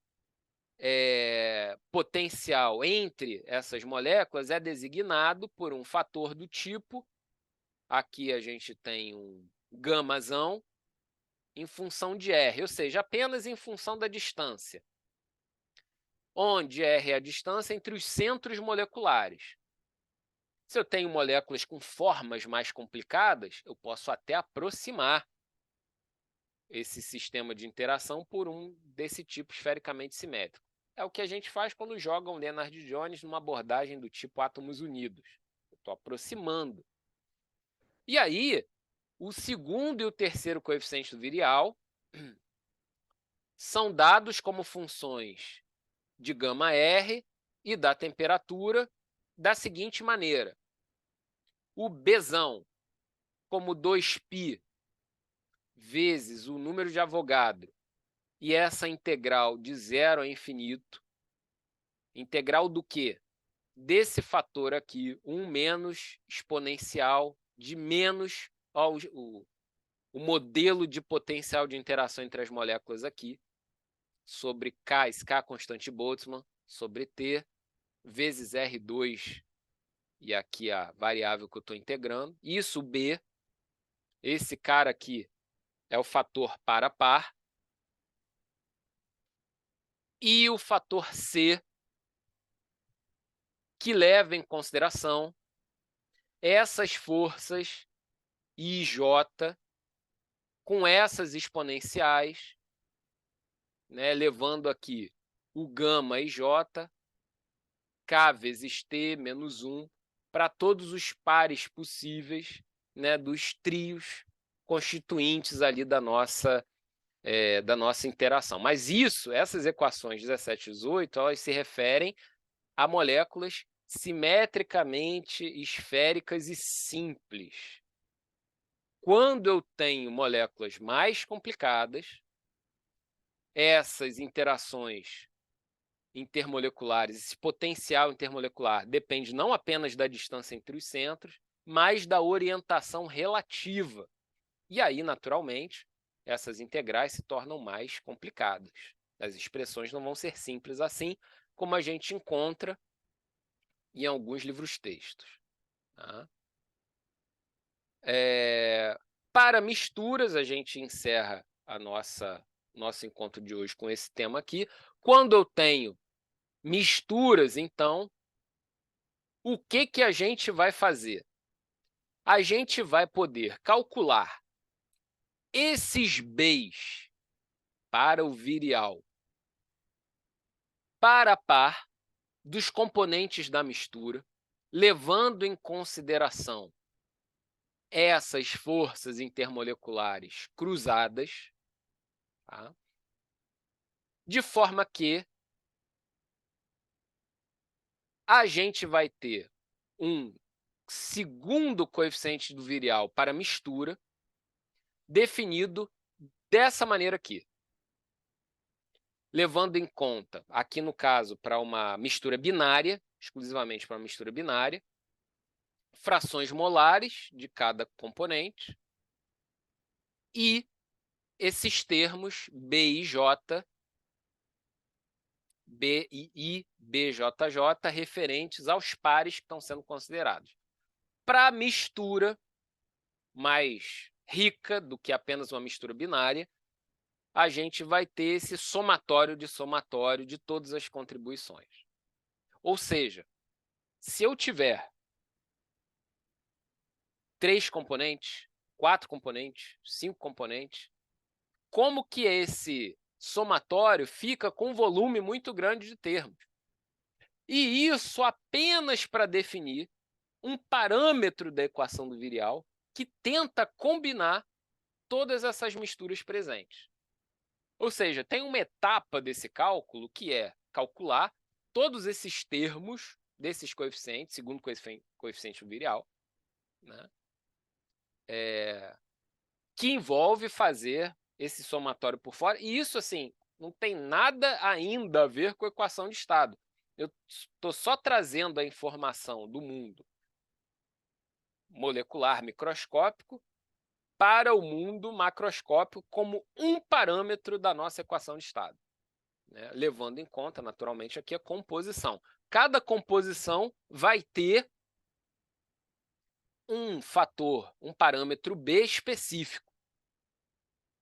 potencial entre essas moléculas é designado por um fator do tipo, aqui a gente tem um gamazão, em função de R, ou seja, apenas em função da distância, onde R é a distância entre os centros moleculares. Se eu tenho moléculas com formas mais complicadas, eu posso até aproximar esse sistema de interação por um desse tipo esfericamente simétrico. É o que a gente faz quando joga um Lennard-Jones numa abordagem do tipo átomos unidos. Eu estou aproximando. E aí, o segundo e o terceiro coeficiente do virial são dados como funções de γR e da temperatura da seguinte maneira. O Bzão como 2π vezes o número de Avogadro e essa integral de 0 a infinito, integral do quê? Desse fator aqui, 1 menos exponencial de menos o modelo de potencial de interação entre as moléculas aqui, sobre K, esse K constante Boltzmann, sobre T, vezes R2, e aqui a variável que eu estou integrando. Isso, B, esse cara aqui é o fator par a par, e o fator C, que leva em consideração essas forças I e J com essas exponenciais, né, levando aqui o gama e J, K vezes T menos 1, para todos os pares possíveis, né, dos trios constituintes ali da nossa interação. Mas essas equações 17 e 18, elas se referem a moléculas simetricamente esféricas e simples. Quando eu tenho moléculas mais complicadas, essas interações intermoleculares, esse potencial intermolecular depende não apenas da distância entre os centros, mas da orientação relativa. E aí, naturalmente, essas integrais se tornam mais complicadas. As expressões não vão ser simples assim, como a gente encontra em alguns livros-textos. Tá? Para misturas, a gente encerra nosso encontro de hoje com esse tema aqui. Quando eu tenho misturas, então, o que a gente vai fazer? A gente vai poder calcular esses Bs para o virial par a par dos componentes da mistura, levando em consideração essas forças intermoleculares cruzadas, tá? De forma que a gente vai ter um segundo coeficiente do virial para mistura definido dessa maneira aqui. Levando em conta, aqui no caso, para uma mistura binária, exclusivamente para uma mistura binária, frações molares de cada componente e esses termos B e J, B e I, BJJ, referentes aos pares que estão sendo considerados. Para a mistura mais rica do que apenas uma mistura binária, a gente vai ter esse somatório de todas as contribuições. Ou seja, se eu tiver 3 componentes, 4 componentes, 5 componentes, como que esse somatório fica com um volume muito grande de termos? E isso apenas para definir um parâmetro da equação do virial que tenta combinar todas essas misturas presentes. Ou seja, tem uma etapa desse cálculo que é calcular todos esses termos desses coeficientes, segundo coeficiente do virial, né? Que envolve fazer esse somatório por fora. E isso, assim, não tem nada ainda a ver com a equação de estado. Eu estou só trazendo a informação do mundo molecular microscópico para o mundo macroscópico como um parâmetro da nossa equação de estado, né? Levando em conta, naturalmente, aqui a composição. Cada composição vai ter um fator, um parâmetro B específico,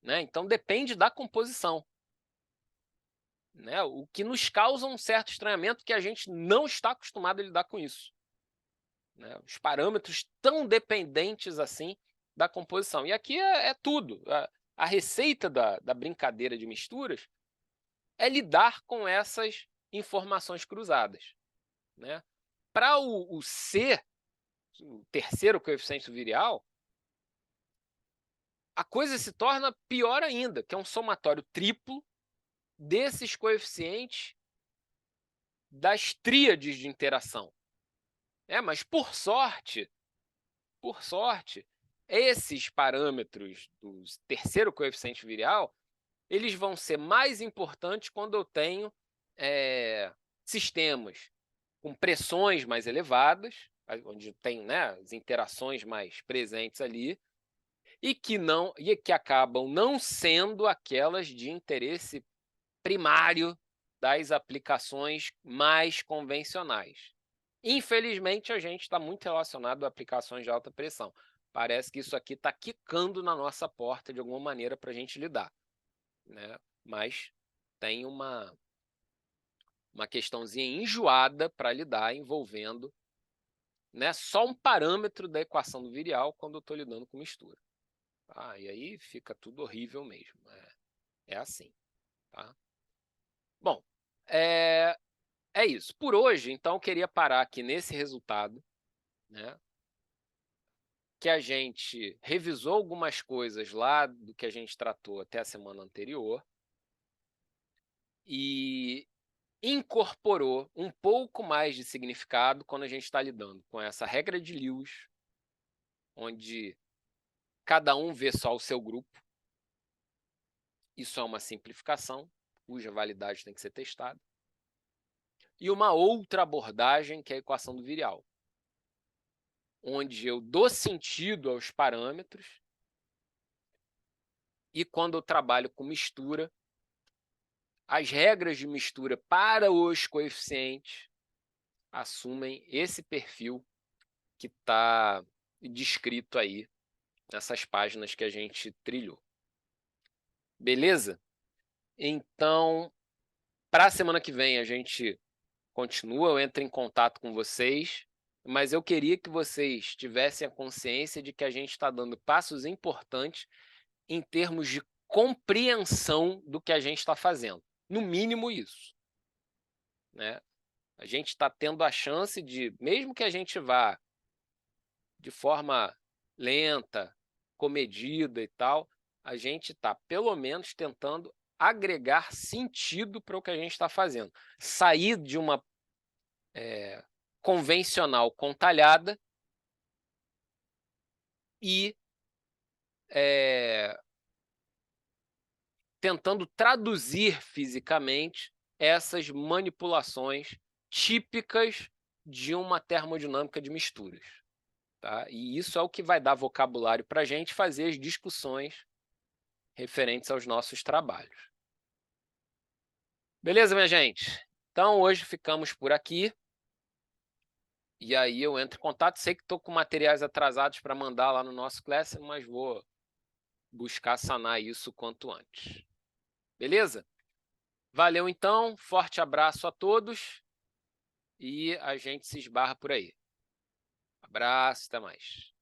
né? Então, depende da composição, né? O que nos causa um certo estranhamento, que a gente não está acostumado a lidar com isso, né? Os parâmetros tão dependentes assim da composição. E aqui é tudo. A receita da brincadeira de misturas é lidar com essas informações cruzadas, né? Para o C, o terceiro coeficiente virial, a coisa se torna pior ainda, que é um somatório triplo desses coeficientes das tríades de interação. Mas, por sorte, esses parâmetros do terceiro coeficiente virial, eles vão ser mais importantes quando eu tenho sistemas com pressões mais elevadas, onde tem, né, as interações mais presentes ali, e que acabam não sendo aquelas de interesse primário das aplicações mais convencionais. Infelizmente, a gente está muito relacionado a aplicações de alta pressão. Parece que isso aqui está quicando na nossa porta de alguma maneira para a gente lidar, né? Mas tem uma questãozinha enjoada para lidar envolvendo, né, só um parâmetro da equação do virial quando eu estou lidando com mistura. E aí fica tudo horrível mesmo. É assim. Tá? Bom, é isso. Por hoje, então, eu queria parar aqui nesse resultado, né? Que a gente revisou algumas coisas lá do que a gente tratou até a semana anterior e incorporou um pouco mais de significado quando a gente está lidando com essa regra de Lewis, onde cada um vê só o seu grupo. Isso é uma simplificação, cuja validade tem que ser testada. E uma outra abordagem, que é a equação do virial, onde eu dou sentido aos parâmetros e quando eu trabalho com mistura, as regras de mistura para os coeficientes assumem esse perfil que está descrito aí nessas páginas que a gente trilhou. Beleza? Então, para a semana que vem a gente continua, eu entro em contato com vocês, mas eu queria que vocês tivessem a consciência de que a gente está dando passos importantes em termos de compreensão do que a gente está fazendo. No mínimo isso, né? A gente está tendo a chance de, mesmo que a gente vá de forma lenta, comedida e tal, a gente está, pelo menos, tentando agregar sentido para o que a gente está fazendo. Sair de uma convencional contalhada e tentando traduzir fisicamente essas manipulações típicas de uma termodinâmica de misturas. Tá? E isso é o que vai dar vocabulário para a gente fazer as discussões referentes aos nossos trabalhos. Beleza, minha gente? Então, hoje ficamos por aqui. E aí eu entro em contato. Sei que estou com materiais atrasados para mandar lá no nosso Classroom, mas vou buscar sanar isso quanto antes. Beleza? Valeu, então. Forte abraço a todos. E a gente se esbarra por aí. Abraço, até mais.